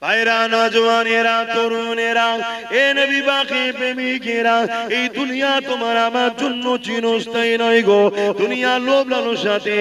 ভাইরা, নওজওয়ানেরা, তরুণেরা, এ নবী পাকে প্রেমিকেরা, এই দুনিয়া তোমার আমার জন্য চিরস্থায়ী নয় গো। দুনিয়ার লোভ লালসাতে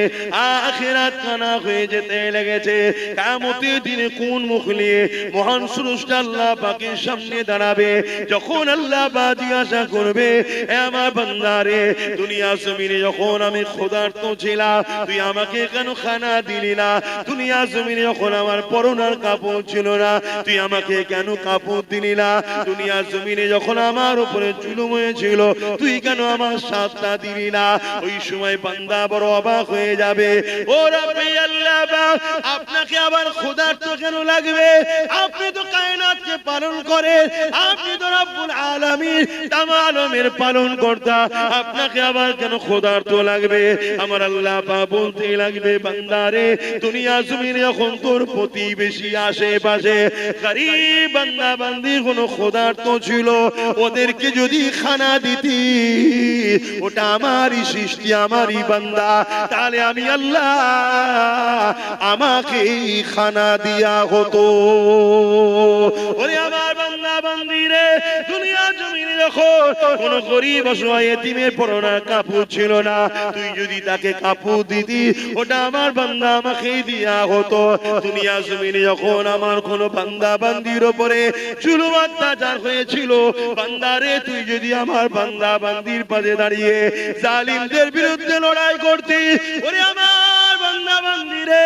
আখিরাত কানা হয়ে যেতে লেগেছে। কিয়ামতের দিনে কোন মুখ নিয়ে মহান স্রষ্টা আল্লাহ পাকের সামনে দাঁড়াবে? যখন আল্লাহ পাক জিজ্ঞাসা করবে, এ আমার বান্দারে, দুনিয়া জমিনে যখন আমি ক্ষুধার্ত ছিলাম, তুই আমাকে কেন খানা দিলি না? দুনিয়া জমিনে যখন আমার পরনার কাপড় ছিল না, তুই আমাকে কেন কাপড় দিলি না? দুনিয়া জমিনে যখন আমার উপরে জুলুম হয়েছিল, তুই কেন আমার সাথটা দিলি না? ওই সময় বান্দা বড় অবাক হয়ে যাবে। ও রব্বি আল্লাহ পাক, আপনাকে আবার ক্ষুধার্ত কেন লাগবে? আপনি তো কায়নাতকে পালন করেন, আপনি তো রব্বুল আলামিন, তাম আলমের পালন কর্তা, আপনাকে আবার কেন ক্ষুধার্ত লাগবে? আমার আল্লাহ পাক বলতে লাগবে, বান্দারে, দুনিয়া জমিনে যখন তোর প্রতিবেশী আশেপাশে গরীব বান্দা বান্দি কোন ক্ষুধার্ত ছিল, ওদেরকে যদি খানা দিতি, ওটা আমারই সৃষ্টি, আমারই বান্দা, তাহলে আমি আল্লাহ আমাকে খানা দিয়া হতো। ওরে আমার বান্দা বান্দিরে, দুনিয়া জমিনে যখন কোন গরীব অসহায় এতিমের পরনার কাপড় ছিল না, তুই যদি তাকে কাপড় দিতি, ওটা আমার বান্দা আমাকে দিয়া হতো। দুনিয়া জমিনে যখন আমার কোন বান্দা বান্দির উপরে জুলুম অত্যাচার হয়েছিল, বান্দারে, তুই যদি আমার বান্দা বান্দির পাশে দাঁড়িয়ে জালিমদের বিরুদ্ধে লড়াই করতি, ওরে আমার বান্দা বান্দিরে,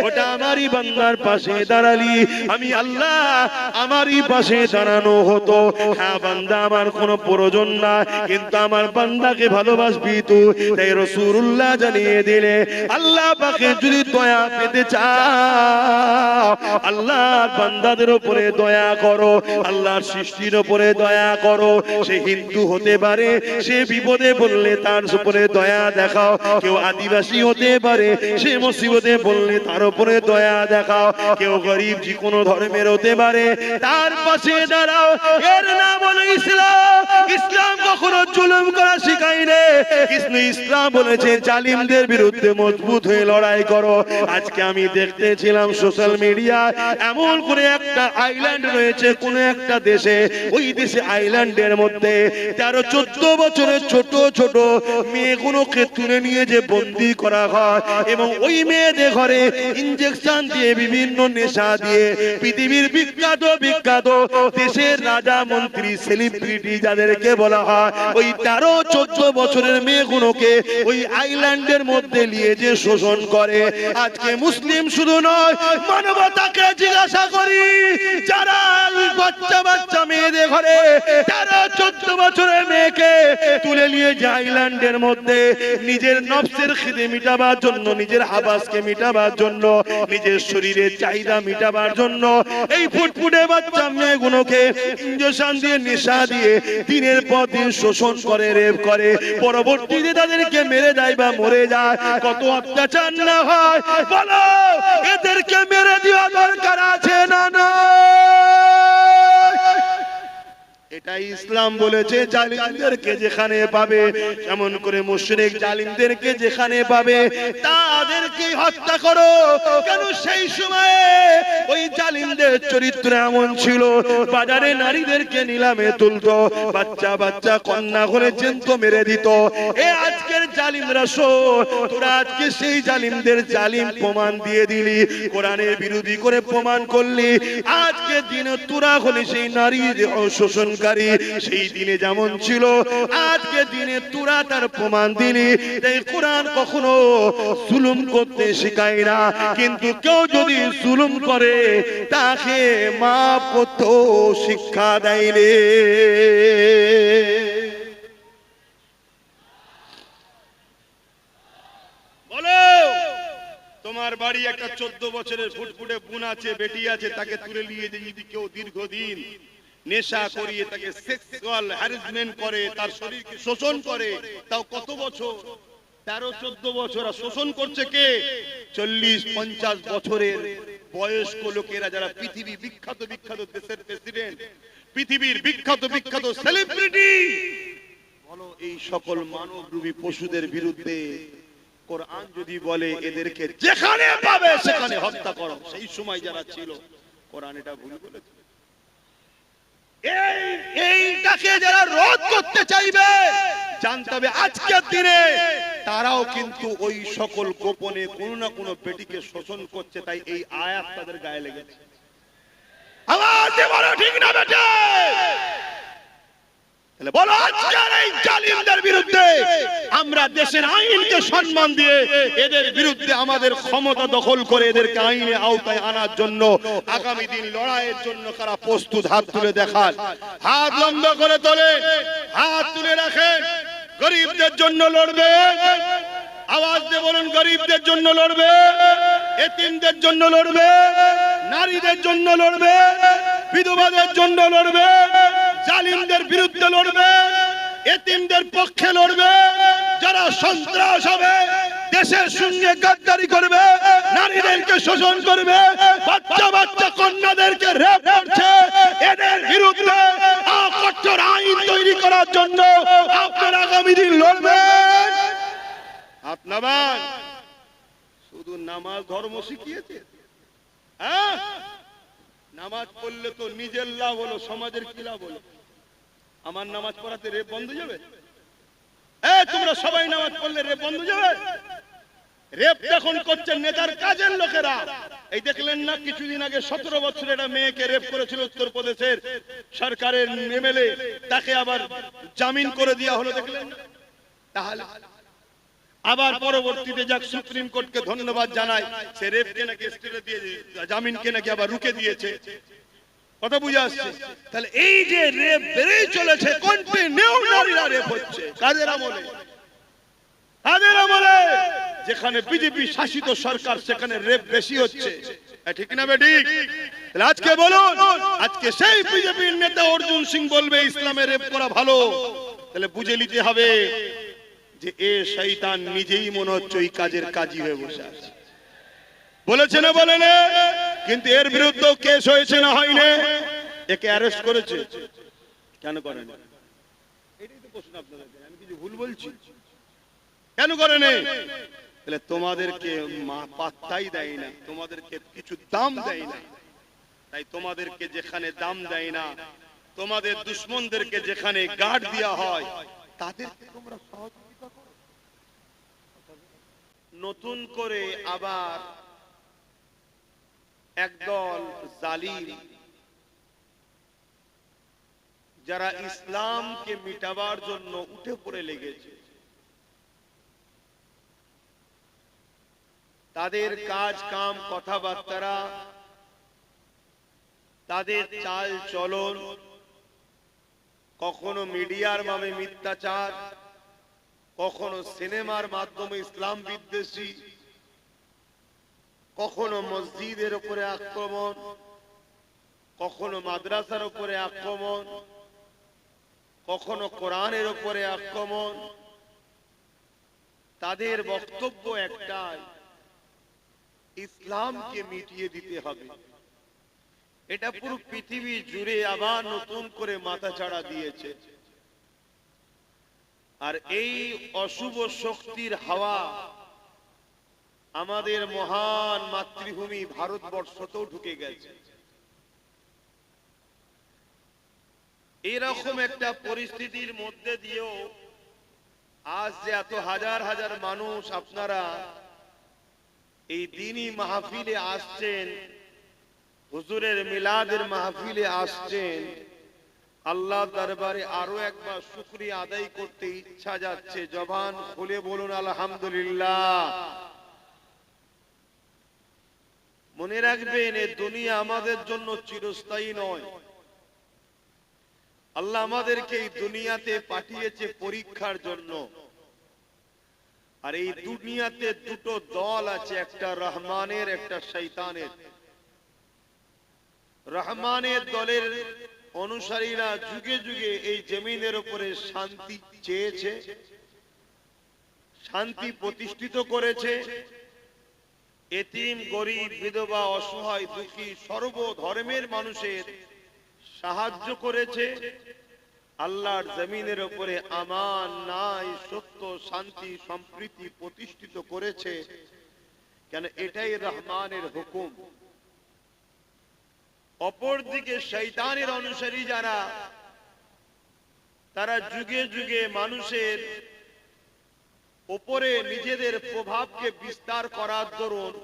ওটা আমারই বান্দার পাশে দাঁড়ালি, আমি আল্লাহ আমারই পাশে দাঁড়ানো হতো। হ্যাঁ বান্দা, আমার কোনো প্রয়োজন না, কিন্তু আমার বান্দাকে ভালোবাসবি তুই। তাই রাসূলুল্লাহ জানিয়ে দিলে, আল্লাহ পাকে যদি দয়া পেতে চাও, আল্লাহর বান্দাদের উপরে দয়া করো, আল্লাহর সৃষ্টির উপরে দয়া করো। সে হিন্দু হতে পারে, সে বিপদে বললে তার উপরে দয়া দেখাও। কেউ আদিবাসী হতে পারে, সে মুসিবতে বললে তার উপরে দয়া দেখাও। কেউ গরিব যে কোনো ধর্মের হতে পারে, তার পাশে দাঁড়াও। এর নাম হলো ইসলাম। ইসলাম কখনো জুলুম করা শিখায় না। ইসলাম বলেছে জালিমদের বিরুদ্ধে মজবুত হয়ে লড়াই করো। আজকে আমি দেখতেছিলাম সোশ্যাল মিডিয়ায়, এমন করে একটা আইল্যান্ড রয়েছে কোন একটা দেশে, ওই দেশে আইল্যান্ডের মধ্যে 13-14 বছরের ছোট ছোট মেয়েগুলোকে তুলে নিয়ে যে বন্দী করা হয়, এবং ওই মেয়েদের ঘরে ইনজেকশন দিয়ে বিভিন্ন নেশা দিয়ে পৃথিবীর বিখ্যাত বিখ্যাত দেশের রাজা মন্ত্রী সেলিব্রিটি যাদেরকে বলা হয়, ওই 13-14 বছরের মেয়েগুলোকে ওই আইল্যান্ডের মধ্যে নিয়ে যে শোষণ করে। আজকে মুসলিম শুধু নয়, মানবতাকে জিজ্ঞাসা করি, যারা বাচ্চা বাচ্চা মেয়েদের ঘরে 13-14 বছরের মেয়েকে তুলে নিয়ে যে আইল্যান্ডের মধ্যে নিজের নফসের খিদে মিটাবার জন্য, নিজের হাবাসকে মিটাবার জন্য, নিজের শরীরের চাহিদা মিটাবার জন্য এই ফুটফুটে বাচ্চা মেয়েগুলোকে ইনজেকশন দিয়ে নেশা দিয়ে দিনের পর দিন শোষণ করে, রেপ করে, পরবর্তীতে তাদেরকে মেরে দেয় বা মরে যায়। কত অত্যাচার না হয় বলো? এদেরকে মেরে দেওয়া দরকার আছে না? না, এটাই ইসলাম বলেছে। জালিমদেরকে যেখানে পাবে, এমন করে মুশরিক জালিমদেরকে যেখানে পাবে তাদেরকে হত্যা করো। কেন? সেই সময়ে ওই জালিমদের চরিত্র এমন ছিল, বাজারে নারীদেরকে নিলামে তুলতো, বাচ্চা বাচ্চা কন্যা করে জ্যান্ত মেরে দিত। এ আজকের জালিমরা শোন, তোরা আজকে সেই জালিমদের জালিম প্রমাণ দিয়ে দিলি, কোরআনের বিরোধী করে প্রমাণ করলি। আজকে দিনে তোরা হলি সেই নারী শোষণ। সেই দিনে যেমন ছিল, আজকে দিনে তোরা তার প্রমাণ দিলি। তাই কোরআন কখনো জুলুম করতে শেখায় না, কিন্তু কেউ যদি জুলুম করে তাকে মাফ করতে শিক্ষা দেয় রে। বলো, তোমার বাড়ি একটা 14 বছরের ফুটফুটে বোন আছে, বেটি আছে, তাকে তুলে নিয়ে যদি কেউ দীর্ঘদিন নেশা করিয়ে তাকে সেক্সুয়াল হ্যারাসমেন্ট করে, তার শরীরকে শোষণ করে, তাও কত বছর? 13-14 বছর। শোষণ করছে কে? 40-50 বছরের বয়স্ক লোকেরা, যারা পৃথিবী বিখ্যাত বিখ্যাত দেশের প্রেসিডেন্ট, পৃথিবীর বিখ্যাত বিখ্যাত সেলিব্রিটি। বলো, এই সকল মানবরূপী পশুদের বিরুদ্ধে কোরআন যদি বলে এদেরকে যেখানে পাবে সেখানে হত্যা করো, সেই সময় যারা ছিল কোরআন এটা ভুল বলেছে। এইটাকে যারা রোধ করতে চাইবে জানতে হবে আজকের দিনে তারাও কিন্তু ওই সকল গোপনে কোন না কোন বেটিকে শোষণ করছে, তাই এই আয়াত তাদের গায়ে লেগেছে। আওয়াজ দিয়ে বলো ঠিক না বেটে? তাহলে বলো আজকের এই জালিমদের বিরুদ্ধে আমরা দেশের আইনকে সম্মান দিয়ে এদের বিরুদ্ধে আমাদের ক্ষমতা দখল করে এদেরকে আইনের আওতায় আনার জন্য আগামী দিন লড়াইয়ের জন্য কারা প্রস্তুত? হাত তুলে দেখান, হাত লম্বা করে তোলেন, হাত তুলে রাখেন। গরিবদের জন্য লড়বে, আওয়াজ দিয়ে বলুন গরিবদের জন্য লড়বে, এতিমদের জন্য লড়বে, নারীদের জন্য লড়বে, বিধবাদের জন্য লড়বে, জালিমদের বিরুদ্ধে লড়বে, এতিমদের পক্ষে লড়বে। যারা সন্ত্রাস হবে, দেশের সঙ্গে গাদ্দারি করবে, নারীদেরকে শোষণ করবে, বাচ্চা বাচ্চা কন্যাদেরকে রেপ করছে, এদের বিরুদ্ধে কঠোর আইন তৈরি করার জন্য আপনারা আগামী দিন লড়বেন। আপনার শুধু নামাজ ধর্ম শিখিয়েছে? হ্যাঁ, নামাজ পড়লে তো নিজের লাভ হলো, সমাজের কি লাভ হলো? আমার নামাজ পড়াতে রেপ বন্ধ যাবে? তোমরা সবাই নামাজ পড়লে রেপ বন্ধ যাবে? রেপ এখন করছেন নেতার কাজের লোকেরা। এই দেখলেন না কিছুদিন আগে 17 বছরের একটা মেয়েকে রেপ করেছিল উত্তরপ্রদেশের সরকারের এমএলএ, তাকে আবার জামিন করে দেওয়া হলো, দেখলেন? তাহলে আবার পরবর্তীতে যাক সুপ্রিম কোর্টকে ধন্যবাদ জানায়, সে রেপকে নাকি স্টেটে দিয়ে জামিনকে নাকি আবার রুকে দিয়েছে। কথা বুঝে আসছে? তাহলে এই যে রেপ বেড়েই চলেছে, কন্টিনিউ নারীরা রেপ হচ্ছে। কাদের আমলে? কাদের আমলে? যেখানে বিজেপি শাসিত সরকার সেখানে রেপ বেশি হচ্ছে, ঠিক না বেঠিক? তাহলে আজকে বলুন, আজকে সেই বিজেপির নেতা অর্জুন সিং বলবে ইসলামে রেপ করা ভালো, তাহলে বুঝে নিতে হবে যে এ শয়তান নিজেই মনে হচ্ছে ওই কাজের কাজী হয়ে বসে আছে। বলেছে না বলে না? কিন্তু এর বিরুদ্ধে কেস হয়েছে না হয়নি? একে অ্যারেস্ট করেছে, কেন করেন? এটাই তো প্রশ্ন আপনাদেরকে। আমি কিছু ভুল বলছি? কেন করেন? তাহলে তোমাদেরকে পাত্তাই দেয় না, তোমাদেরকে কিছু দাম দেয় না, তাই তোমাদেরকে যেখানে দাম দেয় না, তোমাদের দুশ্মনদেরকে যেখানে গার্ড দেওয়া হয়, তাদেরকে তোমরা সহযোগিতা করো। নতুন করে আবার একদল জালিম যারা ইসলামকে মিটাবার জন্য উঠে পড়ে লেগেছে, তাদের কাজ কাম কথাবার্তা, তাদের চাল চলন, কখনো মিডিয়ার নামে মিথ্যাচার, কখনো সিনেমার মাধ্যমে ইসলাম বিদ্বেষী, কখনো মসজিদের উপরে আক্রমণ, কখনো মাদ্রাসার উপরে আক্রমণ, কখনো কোরআনের উপরে আক্রমণ। তাদের বক্তব্য একটাই, ইসলামকে মিটিয়ে দিতে হবে। এটা পুরো পৃথিবী জুড়ে আবার নতুন করে মাথাচাড়া দিয়েছে। আর এই অশুভ শক্তির হাওয়া আমাদের মহান মাতৃভূমি ভারতবর্ষতেও ঢুকে গেছে। এরকম একটা পরিস্থিতির মধ্যে দিয়েও আজ যে এত হাজার হাজার মানুষ আপনারা এই দ্বীনি মাহফিলে আসছেন, হুজুরের মিলাদের মাহফিলে আসছেন, আল্লাহ দরবারে আরো একবার শুকরিয়া আদায় করতে ইচ্ছা যাচ্ছে। জবান খুলে বলুন আলহামদুলিল্লাহ। মনে রাখবেন, এই দুনিয়া আমাদের জন্য চিরস্থায়ী নয়। আল্লাহ আমাদেরকে এই দুনিয়াতে পাঠিয়েছে পরীক্ষার জন্য। আর এই দুনিয়াতে দুটো দল আছে, একটা রহমানের, একটা শয়তানের। রহমানের দলের অনুসারীরা যুগে যুগে এই জমিনের উপরে শান্তি চেয়েছে, শান্তি প্রতিষ্ঠিত করেছে, এতিম গরিব বিধবা অসহায় দুঃখী সর্ব ধর্মের মানুষের সাহায্য করেছে। আল্লাহর জমিনের উপরে আমান, ন্যায়, সত্য, শান্তি, সম্প্রীতি প্রতিষ্ঠিত করেছে। কেন? এটাই রহমানের হুকুম। অপরদিকে শয়তানের অনুসারী যারা, তারা যুগে যুগে মানুষের উপরে নিজেদের প্রভাবকে বিস্তার করার দরুন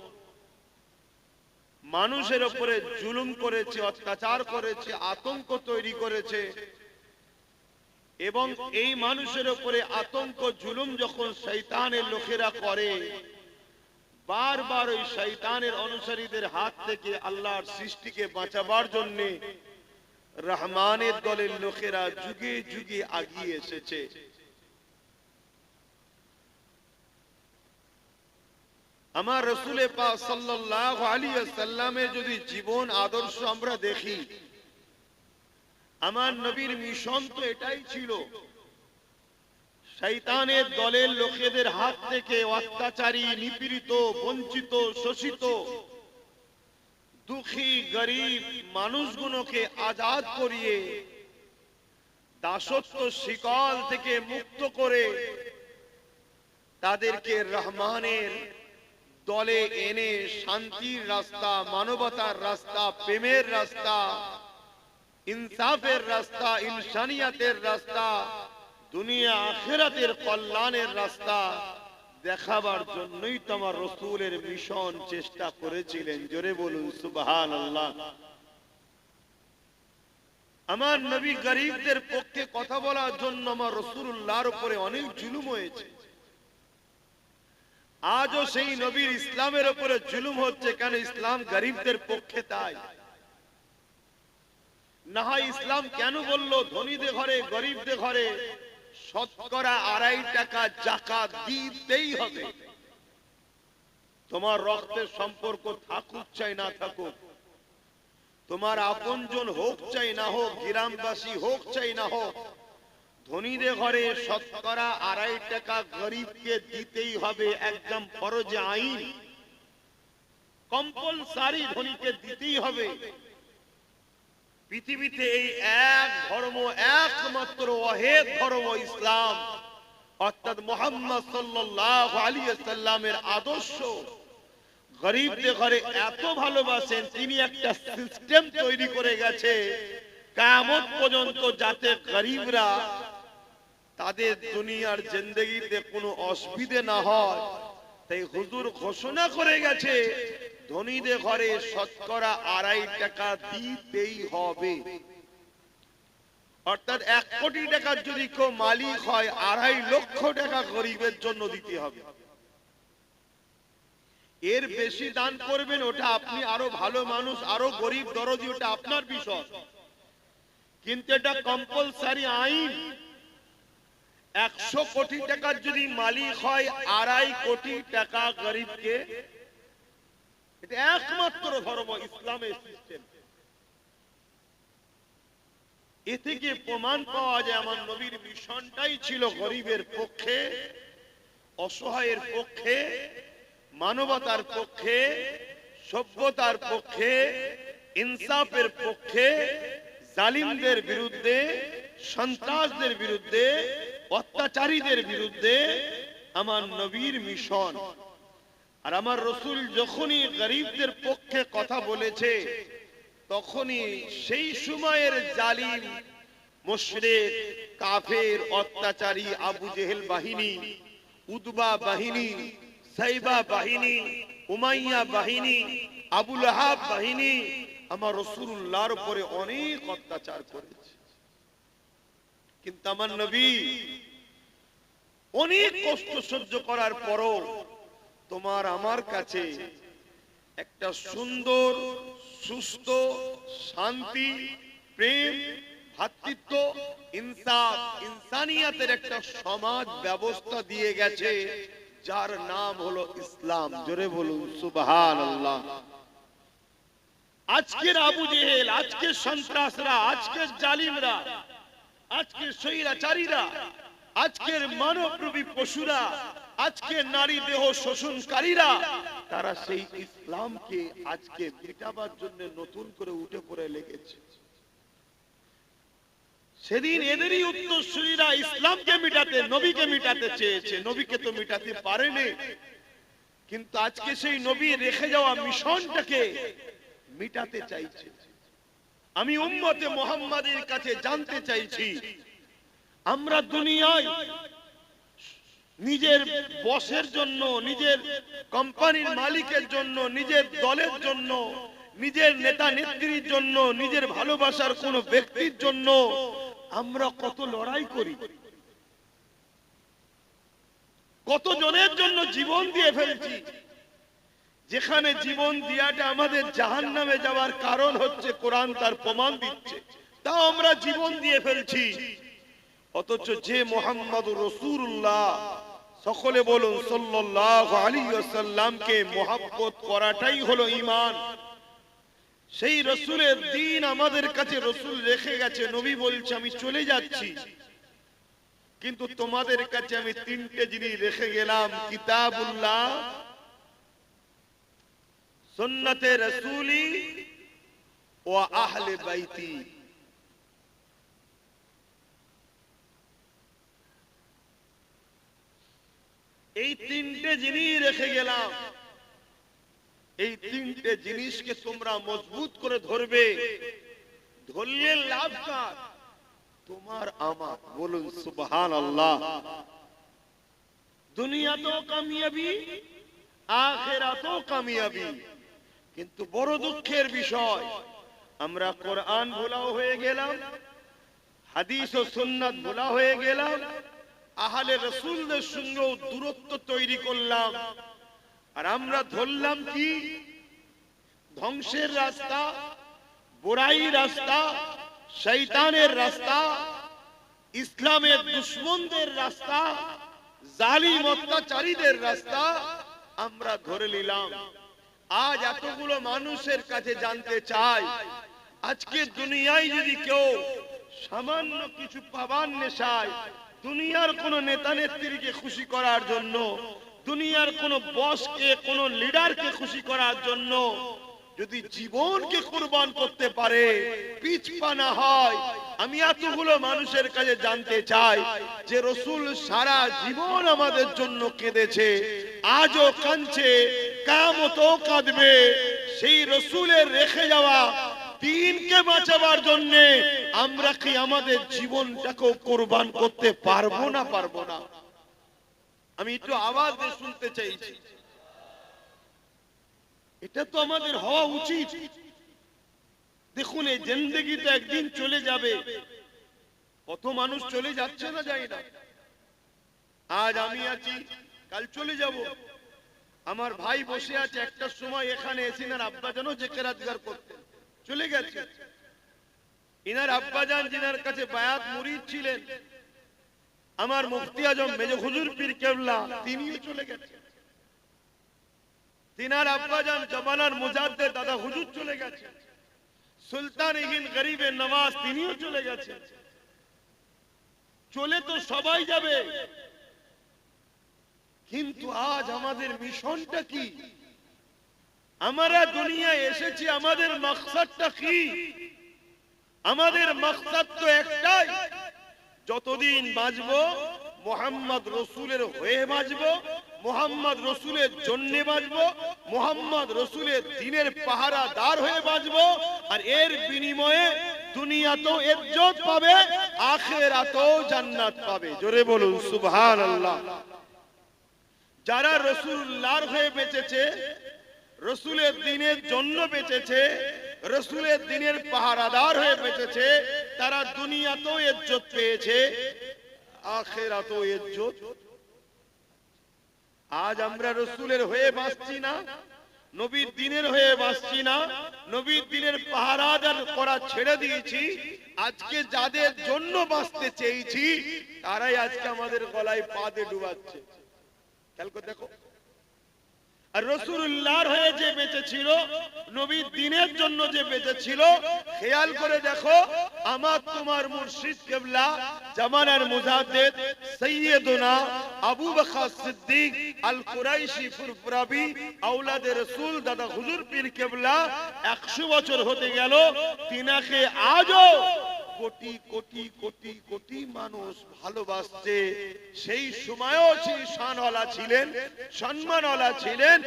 মানুষের উপরে জুলুম করেছে, অত্যাচার করেছে, আতঙ্ক তৈরি করেছে। এবং এই মানুষের উপরে আতঙ্ক জুলুম যখন শয়তানের লোকেরা করে, বারবার ওই শয়তানের অনুসারীদের হাত থেকে আল্লাহর সৃষ্টিকে বাঁচাবার জন্য রহমানের দলের লোকেরা যুগে যুগে এগিয়ে এসেছে। আমার রাসূল পাক সাল্লাল্লাহু আলাইহি ওয়াসাল্লামের যদি জীবন আদর্শ আমরা দেখি, আমার নবীর মিশন তো এটাই ছিল, শয়তানের দলের লোকেদের হাত থেকে অত্যাচারী, নিপীড়িত, বঞ্চিত, শোষিত, দুঃখী, গরিব মানুষগুলোকে আজাদ করিয়ে দাসত্ব শিকল থেকে মুক্ত করে তাদেরকে রহমানের দলে এনে শান্তির রাস্তা, মানবতার রাস্তা, প্রেমের রাস্তা, ইনসাফের রাস্তা, ইনসানিয়াতের রাস্তা, দুনিয়া আখিরাতের কল্যাণের রাস্তা দেখাবার জন্যই তো আমার রাসূলের মিশন চেষ্টা করেছিলেন। জোরে বলুন সুবহানাল্লাহ। আমার নবী গরিবদের পক্ষে কথা বলার জন্য আমার রাসূলুল্লাহর উপরে অনেক জুলুম হয়েছে। আজও সেই নবীর ইসলামের উপরে জুলুম হচ্ছে। কেন? ইসলাম গরিবদের পক্ষে। তাই না হয় ইসলাম কেন বলল ধনীদের ঘরে গরিবদের ঘরে শতকরা 2.5 টাকা যাকাত দিতেই হবে? তোমার রক্তের সম্পর্ক থাকুক চাই না থাকুক, তোমার আপনজন হোক চাই না হোক, গ্রামবাসী হোক চাই না হোক, ধনীদের ঘরে শতকরা 2.5 টাকা গরিবকে দিতেই হবে। একদম ফরজে আইন, কম্পালসারি ধনীকে দিতেই হবে। পৃথিবীতে এই এক ধর্ম, একমাত্র ওয়াহিদ ধর্ম ইসলাম, অর্থাৎ মুহাম্মদ সাল্লাল্লাহু আলাইহি ওয়াসাল্লামের আদর্শ গরিবদের ঘরে এত ভালোবাসেন, তিনি একটা সিস্টেম তৈরি করে গেছে কিয়ামত পর্যন্ত, যাতে গরিবরা তাদের দুনিয়ার জিন্দেগিতে কোনো অসুবিধে না হয়। তাই হুজুর ঘোষণা করে গেছে ধনীদের ঘরে শতকরা 2.5 টাকা দিতেই হবে। অর্থাৎ 1 কোটি টাকার যদি কেউ মালিক হয়, 2.5 লক্ষ টাকা গরিবের জন্য দিতে হবে। এর বেশি দান করবেন ওটা আপনি, আরো ভালো মানুষ, আরো গরিব দরদি, ওটা আপনার বিষয়, কিন্তু এটা কম্পালসারি আইন। 100 কোটি টাকার যদি মালিক হয়, 2.5 কোটি টাকা গরিবকে, এটা একমাত্র ধর্ম ইসলামের সিস্টেম। এ থেকে প্রমাণ পাওয়া যায় আমার নবীর মিশনটাই ছিল গরিবের পক্ষে, অসহায়ের পক্ষে, মানবতার পক্ষে, সভ্যতার পক্ষে, ইনসাফের পক্ষে, জালিমদের বিরুদ্ধে, সন্ত্রাসদের বিরুদ্ধে, অত্যাচারীদের বিরুদ্ধে আমার নবীর মিশন। আর আমার রাসূল যখনই গরিবদের পক্ষে কথা বলেছে, তখনই সেই সময়ের জালিম, মুশরিক, কাফের, অত্যাচারী আবু জেহেল বাহিনী, উতবা বাহিনী, সাইবা বাহিনী, উমাইয়া বাহিনী, আবু লাহাব বাহিনী আমার রাসূলুল্লাহর উপরে অনেক অত্যাচার করেছে। কিন্তু আমার নবী অনেক কষ্ট সহ্য করার পরও তোমার আমার কাছে একটা সুন্দর, সুস্থ, শান্তি, প্রেম, ভ্রাতৃত্ব, ইনসাফ, ইনসানিয়াতের একটা সমাজ ব্যবস্থা দিয়ে গেছে, যার নাম হলো ইসলাম। জোরে বলুন সুবহানাল্লাহ। আজকের আবু জেহেল, আজকের সন্ত্রাসরা, আজকের জালিমরা, আজকের স্বৈরাচারীরা, আজকের মানবরূপী পশুরা, আজকের নারী দেহ শোষণকারীরা, তারা সেই ইসলামকে আজকে মিটাবার জন্য নতুন করে উঠে পড়ে লেগেছে। সেদিন এদেরই উত্তরসূরিরা ইসলামকে মিটাতে, নবীকে মিটাতে চেয়েছে, নবীকে তো মিটাতে পারেনি। কিন্তু আজকে সেই নবী রেখে যাওয়া মিশনটাকে মিটাতে চাইছে। আমি উম্মতে মুহাম্মাদের কাছে জানতে চাইছি, আমরা দুনিয়ায় নিজের বসের জন্য, নিজের কোম্পানির মালিকের জন্য, নিজের দলের জন্য, নিজের নেতা নেত্রীর জন্য, নিজের ভালোবাসার কোন ব্যক্তির জন্য আমরা কত লড়াই করি, কত জনের জন্য জীবন দিয়ে ফেলছি, যেখানে জীবন দিয়াটা আমাদের জাহান্নামে যাওয়ার কারণ হচ্ছে, কোরআন তার প্রমাণ দিচ্ছে, তাও আমরা জীবন দিয়ে ফেলছি। অথচ যে মুহাম্মদুর রাসূলুল্লাহ, সকলে বলুন সাল্লাল্লাহু আলাইহি ওয়াসাল্লামকে মুহাব্বত করাটাই হলো ঈমান। সেই রাসূলের দ্বীন আমাদের কাছে রাসূল রেখে গেছে, নবী বলছে আমি চলে যাচ্ছি, কিন্তু তোমাদের কাছে আমি তিনটে জিনিস রেখে গেলাম, কিতাবুল্লাহ, সুন্নতে রাসূলি ও আহলে বাইতি। এই তিনটে জিনিস রেখে গেলাম, এই তিনটে জিনিসকে তোমরা মজবুত করে ধরবে, ধরলে লাভ কার? তোমার আমার। বলুন সুবহানাল্লাহ। দুনিয়াতেও কামিয়াবি, আখিরাতেও কামিয়াবি। কিন্তু বড় দুঃখের বিষয়, আমরা কোরআন ভোলা হয়ে গেলাম, হাদিস ও সুন্নাত ভোলা হয়ে গেলাম, আহলে রাসূলদের সঙ্গেও দূরত্ব তৈরি করলাম। আর আমরা ধরলাম কি? ধ্বংসের রাস্তা, বুরাই রাস্তা, শয়তানের রাস্তা, ইসলামের দুশমনদের রাস্তা, জালিম অত্যাচারীদের রাস্তা আমরা ধরে নিলাম। আজ এতগুলো মানুষের কাছে জানতে চাই, আজকে দুনিয়ায় যদি কেউ সামান্য কিছু পাবার নেশায়, দুনিয়ার কোন নেতা নেত্রীকে খুশি করার জন্য, দুনিয়ার কোন বসকে, কোন লিডারকে খুশি করার জন্য যদি জীবনকে কুরবান করতে পারে, পিছপা না হয়, আমি এতগুলো মানুষের কাছে জানতে চাই যে রাসূল সারা জীবন আমাদের জন্য কেঁদেছে, আজও কাঁদছে, কিয়ামতেও কাঁদবে। সেই রাসূলের রেখে যাওয়া দ্বীনকে বাঁচাবার জন্য আমরা কি আমাদের জীবনটাকেও কুরবান করতে পারবো না? পারবো না? আমি একটু আওয়াজ দিয়ে শুনতে চাইছি। এটা তো আমাদের হওয়া উচিত। দেখুন, এই জিন্দেগি তো একদিন চলে যাবে। কত মানুষ চলে যাচ্ছে না, যায় না। আজ আমি আছি, কাল চলে যাব। আমার ভাই বসে আছে, একটা সময় এখানে এসে ইনার আব্বাজান যে কেরাতগার করতেন, চলে গেছে। ইনার আব্বাজান যিনার কাছে বায়াত মুরিদ ছিলেন, আমার মুফতি আজম মেজর হুজুর পীর কেবলা, তিনিও চলে গেছেন। তিনার আব্বাজান জামানার মুজাদ্দেদ দাদা হুজুর চলে গেছেন। সুলতান হিন্দ গরিবে নওয়াজ, তিনিও চলে গেছেন। চলে তো সবাই যাবে, কিন্তু আজ আমাদের মিশনটা কি? আমরা দুনিয়ায় এসেছি, আমাদের মাকসাদটা কি? আমাদের মাকসাদ তো একটাই, যতদিন বাঁচবো মুহাম্মদ রাসূলের হয়ে বাঁচবো, মুহাম্মদ রাসূলের জন্য বাঁচবো, মুহাম্মদ রাসূলের দ্বীনের পাহারাদার হয়ে বাঁচবো। আর এর বিনিময়ে দুনিয়াতেও ইজ্জত পাবে, আখিরাতেও জান্নাত পাবে। জোরে বলুন সুবহানাল্লাহ। যারা রাসূলুল্লাহর হয়ে বেঁচেছে, রাসূলের দ্বীনের জন্য বেঁচেছে, রাসূলের দ্বীনের পাহারাদার হয়ে বেঁচেছে, তারা দুনিয়াতেও ইজ্জত পেয়েছে, আখিরাতেও ইজ্জত। আজ আমরা রাসূলের হয়ে বাঁচছি না, নবীর দ্বীনের হয়ে বাঁচছি না, নবীর দ্বীনের পাহারাদার করা ছেড়ে দিয়েছি। আজকে যাদের জন্য বাঁচতে চেয়েছি, তারাই আজকে আমাদের গলায় পা দিয়ে ডুবাচ্ছে। খেয়াল করে দেখো। আর রাসূলুল্লাহর হয়ে যে বেঁচে ছিল, নবীর দ্বীনের জন্য যে বেঁচে ছিল, খেয়াল করে দেখো, আমার তোমার মুর্শিদ কেবলা জামানার মুজাদ্দেদ সাইয়্যিদুনা আবু বকর সিদ্দিক আল কুরাইশি ফুরফুরাবি আওলাদে রাসূল দাদা হুজুর পীর কেবলা 100 বছর হতে গেল, তিনাকে আজও কোটি কোটি কোটি কোটি মানুষ ভালোবাসছে, সেই সময়ও সেই শানওয়ালা ছিলেন, সম্মানওয়ালা ছিলেন,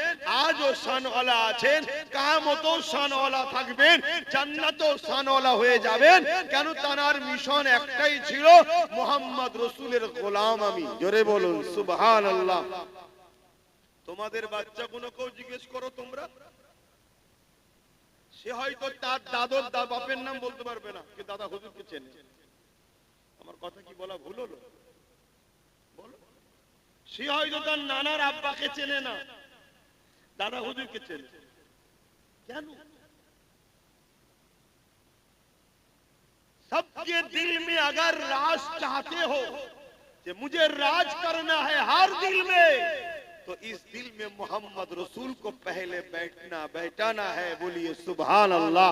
আজও শানওয়ালা আছেন, কিয়ামতেও শানওয়ালা থাকবেন, জান্নাতেও শানওয়ালা হয়ে যাবেন। কেন? তার মিশন একটাই ছিল, মুহাম্মদ রাসূলের গোলাম আমি। জোরে বলুন সুবহানাল্লাহ। তোমাদের বাচ্চাগুলোকেও জিজ্ঞেস করো তোমরা, সে হয়তো তার দাদর বাপের নাম বলতে পারবে না, কিন্তু দাদা হুজুরকে চেনে। আমার কথা কি বলা ভুল হলো? বলো। সে হয়তো তার নানার আব্বাকে চেনে না, দাদা হুজুরকে চেনে। কেন? सबके दिल में अगर राज चाहते हो कि मुझे राज करना है हर दिल में, तो इस दिल में मोहम्मद रसूल को पहले बैठाना है। बोलिए सुभान अल्लाह।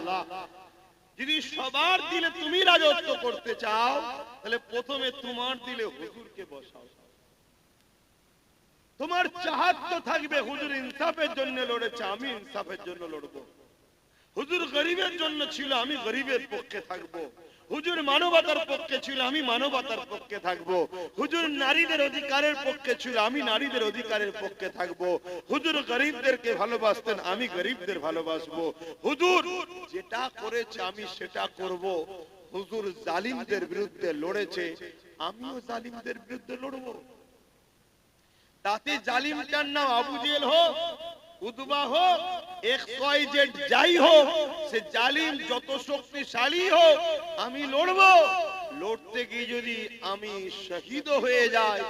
যদি সবার দিলে তুমি রাজত্ব করতে চাও, তাহলে প্রথমে তোমার দিলে হুজুরকে বসাও। তোমার চাহত তো থাকবে হুজুর ইনসাফের জন্য লড়েছে, আমি ইনসাফের জন্য লড়বো। হুজুর গরিবের জন্য ছিল, আমি গরিবের পক্ষে থাকবো। হুজুর মানবতার পক্ষে ছিল, আমি মানবতার পক্ষে থাকবো। হুজুর নারীদের অধিকারের পক্ষে ছিল, আমি নারীদের অধিকারের পক্ষে থাকবো। হুজুর গরিবদেরকে ভালোবাসতেন, আমি গরিবদের ভালোবাসবো। হুজুর যেটা করেছে আমি সেটা করব। হুজুর জালিমদের বিরুদ্ধে লড়েছে, আমিও জালিমদের বিরুদ্ধে লড়বো। তাতে জালিমটার নাম আবু জেহেল হোক, উতবা হোক, XYZ যাই হোক, সে জালিম যত শক্তিশালী হোক, আমি লড়বো। লড়তে গিয়ে যদি আমি শহীদ হয়ে যাই,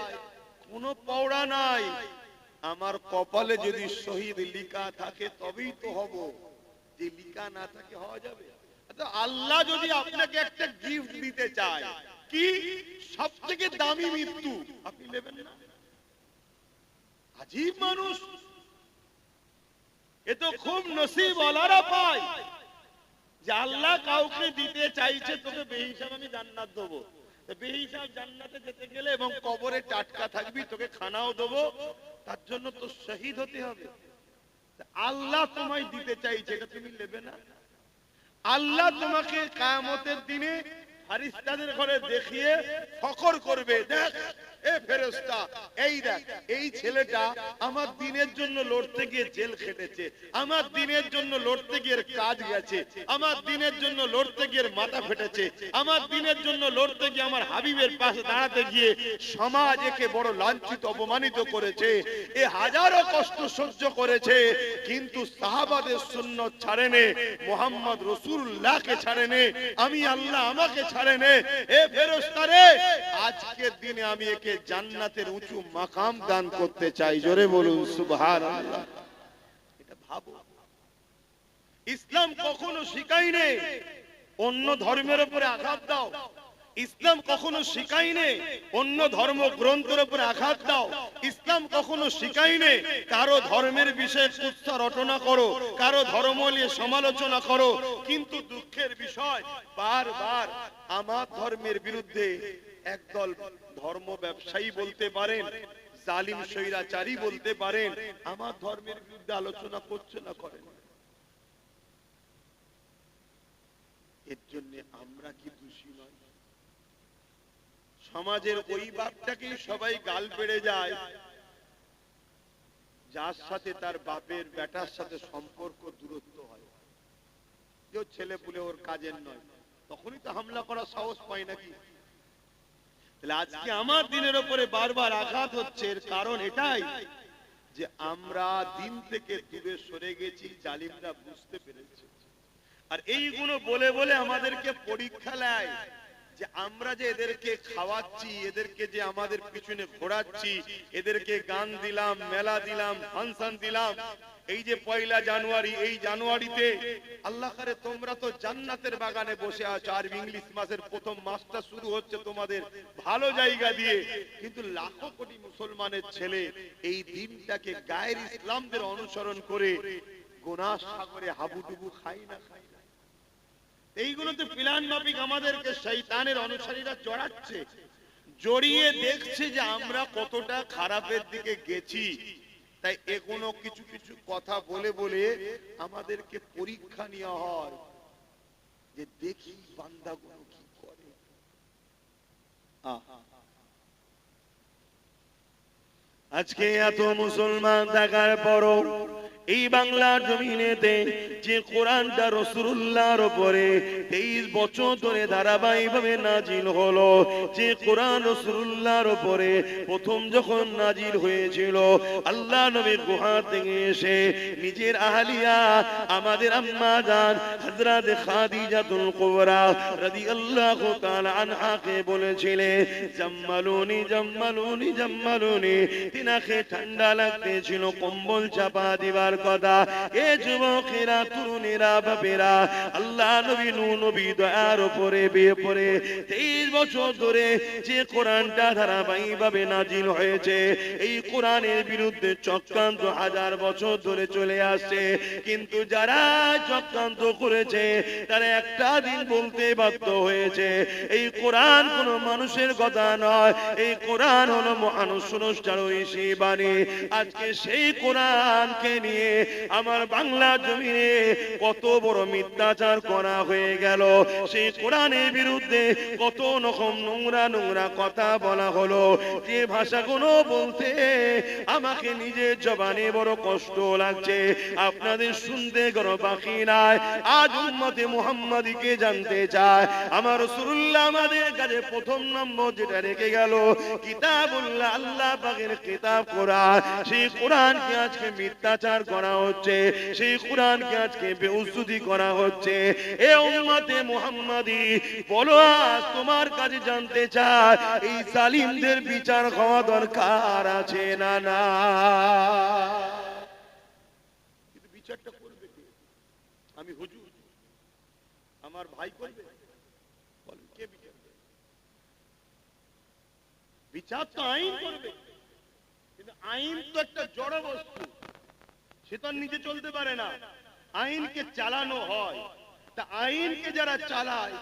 কোনো পাওড়া নাই। আমার কপালে যদি শহীদ লিখা থাকে তবেই তো হব, যে লিখা না থাকে হওয়া যাবে? আল্লাহ যদি আপনাকে একটা গিফট দিতে চায়, কি সবথেকে দামি মৃত্যু, আপনি নেবেন না? আজীব মানুষ, এ তো খুব নসিবওয়ালারা পায় যে আল্লাহ কাউকে দিতে চাইছে, তোকে বেহিসাব আমি জান্নাত দেবো। বেহিসাব জান্নাতে যেতে গেলে এবং কবরে টাটকা থাকবি, তোকে খানাও দেবো, তার জন্য তো শহীদ হতে হবে। আল্লাহ তোমায় দিতে চাইছে, এটা তুমি নেবে না? আল্লাহ তোমাকে কিয়ামতের দিনে ফেরেশতাদের ঘরে দেখিয়ে ফখর করবে, দেখ এ ফেরেশতা, এই দেখ এই ছেলেটা আমার দিনের জন্য লড়তে গিয়ে জেল খেটেছে, আমার দিনের জন্য লড়তে গিয়ে কাজ গেছে, আমার দিনের জন্য লড়তে গিয়ে মাথা ফেটেছে, আমার দিনের জন্য লড়তে গিয়ে আমার হাবিবের পাশে দাঁড়াতে গিয়ে সমাজ একে বড় লাঞ্ছিত অপমানিত করেছে, এ হাজারো কষ্ট সহ্য করেছে, কিন্তু সাহাবাদের সুন্নাত ছাড়েনি, মুহাম্মদ রাসূলুল্লাহকে ছাড়েনি, আমি আল্লাহ আমাকে ছাড়েনি। এ ফেরেশতা রে, আজকের দিনে আমি একে জান্নাতের উঁচু মাকাম দান করতে চাই। জোরে বলুন সুবহানাল্লাহ। এটা ভাবো, ইসলাম কখনো শিখায়নি অন্য ধর্মের উপরে আঘাত দাও, ইসলাম কখনো শিখায়নি অন্য ধর্ম গ্রন্থের উপরে আঘাত দাও, ইসলাম কখনো শিখায়নি কারো ধর্মের বিষয়ে কুৎসা রটনা করো, কারো ধর্ম নিয়ে সমালোচনা করো। কিন্তু দুঃখের বিষয়, বারবার আমার ধর্মের বিরুদ্ধে একদল ধর্ম ব্যবসায়ী বলতে পারেন, জালিম স্বৈরাচারী বলতে পারেন, আমার ধর্মের বিরুদ্ধে আলোচনা করছে না, করেন। এর জন্য আমরা কি দোষী নয়? সমাজের ওই বাপটাকেই সবাই গাল পেড়ে যায় যার সাথে তার বাপের বেটার সাথে সম্পর্ক দূরত্ব হয়, কেউ ছেলে পুলে ওর কাজের নয়, তখনই তো হামলা করার সাহস পায় নাকি? তাহলে আজকে আমার দিনের উপরে বারবার আঘাত হচ্ছে, এর কারণ এটাই যে আমরা দিন থেকে দূরে সরে গেছি, জালিমরা বুঝতে পেরেছে। আর এইগুলো বলে বলে আমাদেরকে পরীক্ষা নেয় যে আমরা যে এদেরকে খাওয়াচ্ছি, এদেরকে যে আমাদের পিছনে ঘোরাচ্ছি, এদেরকে গান দিলাম, মেলা দিলাম, ফাংশন দিলাম, এই যে পয়লা জানুয়ারি, এই জানুয়ারিতে আল্লাহ করে তোমরা তো জান্নাতের বাগানে বসে আছো, আর ইংলিশ মাসের প্রথম মাসটা শুরু হচ্ছে তোমাদের ভালো জায়গা দিয়ে, কিন্তু লাখো কোটি মুসলমানের ছেলে এই দিনটাকে গায়ের ইসলামদের অনুসরণ করে গুনাহ সাগরে হাবুডুবু খায় না। এইগুলোতে প্ল্যান মাফিক আমাদেরকে শয়তানের অনুসারীরা জড়াচ্ছে, জড়িয়ে দেখছে যে আমরা কতটা খারাপের দিকে গেছি। তাই এগুলো কিছু কিছু কথা বলে বলে আমাদেরকে পরীক্ষা নেওয়া হয় যে দেখি বান্দাগুলো কি করে। আজকে এত মুসলমান থাকার পরও এই বাংলার জমিনেতে যে কোরআনটা রাসূলুল্লাহর উপরে 23 বছর ধরে ধারাবাহিকভাবে নাজিল হলো, যে কোরআন রাসূলুল্লাহর উপরে প্রথম যখন নাজিল হয়েছিল, আল্লাহ নবী গুহা থেকে এসে নিজের আহলিয়া আমাদের আম্মা জান হযরত খাদিজাতুল কুবরা রাদিয়াল্লাহু তাআলা আনহাকে বলেছিলেন, জাম্মালুনি জাম্মালুনি জাম্মালুনি। তিনাকে ঠান্ডা লাগতেছিল, কম্বল চাপা দিবার কথা। এ যুবকেরা, তরুণেরা, বাপেরা, আল্লাহ নবী নবী দয়ার উপরে বিয়ে পড়ে 23 বছর ধরে যে কোরআনটা ধারাবাহিকভাবে নাজিল হয়েছে, এই কোরআনের বিরুদ্ধে চক্রান্ত হাজার বছর ধরে চলে আসছে। কিন্তু যারা চক্রান্ত করেছে তারা একটা দিন বলতে বাধ্য হয়েছে, এই কোরআন কোনো মানুষের কথা নয়, এই কোরআন হলো মহান স্রষ্টার ঐশী বাণী। আজকে সেই কোরআনকে নিয়ে আমার বাংলা জমিনে কত বড় মিথ্যাচার করা হয়ে গেল, সেই কোরআনের বিরুদ্ধে কত রকম নোংরা নোংরা কথা বলা হলো, যে ভাষাগুলো বলতে আমাকে নিজের জবানে বড় কষ্ট লাগছে, আপনাদের শুনতে কোনো বাকি নাই। আজ উম্মতে মুহাম্মাদীকে জানতে চায়, আমার রাসূলুল্লাহ আমাদের কাছে প্রথম নম্বর যেটা রেখে গেল কিতাবুল্লাহ, আল্লাহ পাকের কিতাব কোরআন, সেই কোরআনকে আজকে মিথ্যাচার করা হচ্ছে, সেই কোরআনকে আজকে বেউজ্জতি করা হচ্ছে। এ উম্মতে মুহাম্মাদী বলো, আজ তোমার কাছে জানতে চাই, এই জালিমদের বিচার হওয়া দরকার আছে না না? কিন্তু বিচারটা করবে কে? আমি হুজুর, আমার ভাই করবে? বলেন কে বিচার করবে? বিচার তো আইন করবে, কিন্তু আইন তো একটা জড় বস্তু, সে তো নিজে চলতে পারে না, আইনকে চালানো হয়। তা আইনকে যারা চালায়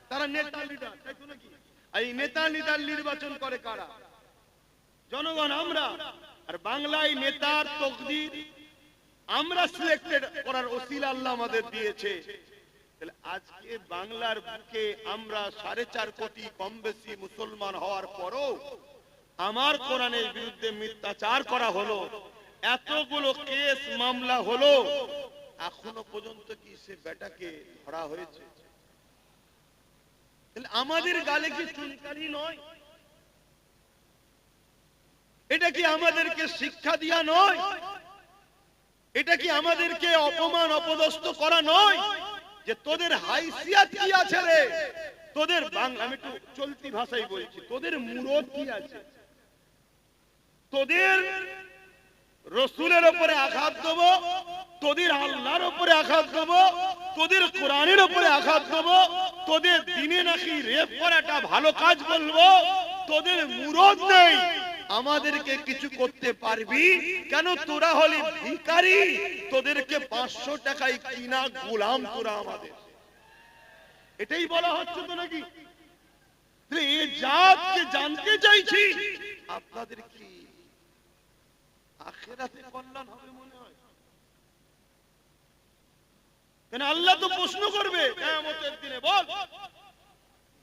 তারা নেতা লিডার, তাই তো নাকি? এই নেতা লিডার নির্বাচন করে কারা? জনগণ, আমরা। আর বাংলায় নেতার তকদির আমরা সিলেক্টেড করার ওসিলা আল্লাহ আমাদের দিয়েছে। তাহলে আজকে বাংলার বুকে আমরা 4.5 কোটি কম বেশি মুসলমান হওয়ার পরও আমার কোরআনের বিরুদ্ধে মিথ্যাচার করা হলো, এতগুলো কেস মামলা হলো, এখনো পর্যন্ত কি সে বেটাকে ধরা হয়েছে? তাহলে আমাদের গালে কি চুনকালি নয়? এটা কি আমাদেরকে শিক্ষা দিয়া নয়? এটা কি আমাদেরকে অপমান অপদস্থ করা নয়? যে তোদের হাইসিয়াত কি আছে রে, তোদের বাংলা, আমি একটু চলতি ভাষায় বলছি, তোদের মুরত কি আছে? তোদের রসুলের উপরে আঘাত দেব, তোদের আল্লাহর উপরে আঘাত দেব, তোদের কোরআনের উপরে আঘাত দেব, তোদের দিনে নাকি রেপ করাটা ভালো কাজ বলবো, তোদের মুরত নেই, আমাদেরকে কিছু করতে পারবি কেন? তোরা হলি ভিখারি, তোদেরকে 500 টাকায় কিনা গোলাম তোরা আমাদের। এটাই বলা হচ্ছে তো নাকি? এই জাতকে জানতে চাইছি, আপনাদের কি আখিরাতে কল্যাণ হবে মনে হয়? কেন আল্লাহ তো প্রশ্ন করবে কিয়ামতের দিনে, বল,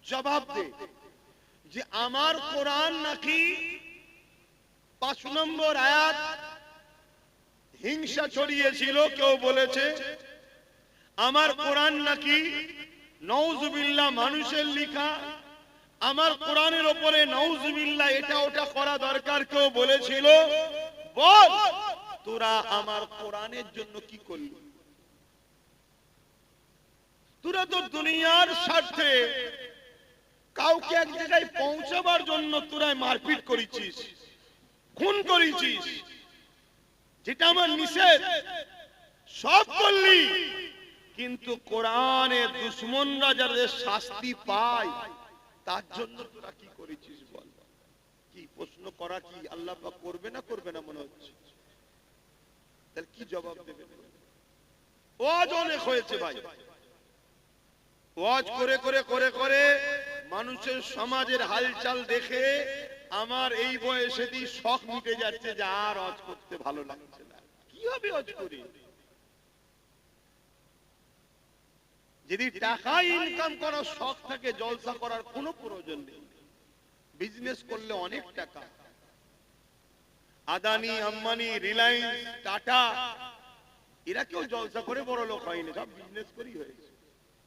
জবাব দে যে আমার কোরআন নাকি 5 নম্বর আয়াত হিংসা ছড়িয়েছিল, কেউ বলেছে আমার কোরআন নাকি নাউজুবিল্লাহ মানুষের লেখা, আমার কোরআনের উপরে নাউজুবিল্লাহ এটা ওটা করা দরকার কেউ বলেছিল। বল, তোরা আমার কোরআনের জন্য কি করলি? তোরা তো দুনিয়ার স্বার্থে কাউকে এক জায়গায় পৌঁছাবার জন্য তোরা মারপিট করেছিস, খুন করেছিস, যেটা আমার নিষেধ, সব করলি। কিন্তু কোরআনের দুশমনরা যাদের শাস্তি পায় তার জন্য তোরা কি করেছিস বল? কি প্রশ্ন করা কি আল্লাহ পাক করবে না করবে না মনে হচ্ছে? তাহলে কি জবাব দেবে? ওয়াজ অনেক হয়েছে ভাই, ওয়াজ করে করে করে করে মানুষের সমাজের হালচাল দেখে আমার এই বয়সেই শখ মিটে যাচ্ছে যে আর ওয়াজ করতে ভালো লাগছে না। কি হবে ওয়াজ করে? যদি টাকা ইনকাম করার শখ থাকে, জলসা করার কোনো প্রয়োজন নেই। বিজনেস করলে অনেক টাকা। আদানি, আম্বানি, রিলায়েন্স, টাটা এরা কেউ জলসা করে বড় লোক হয়নি, সব বিজনেস করেই হয়েছে।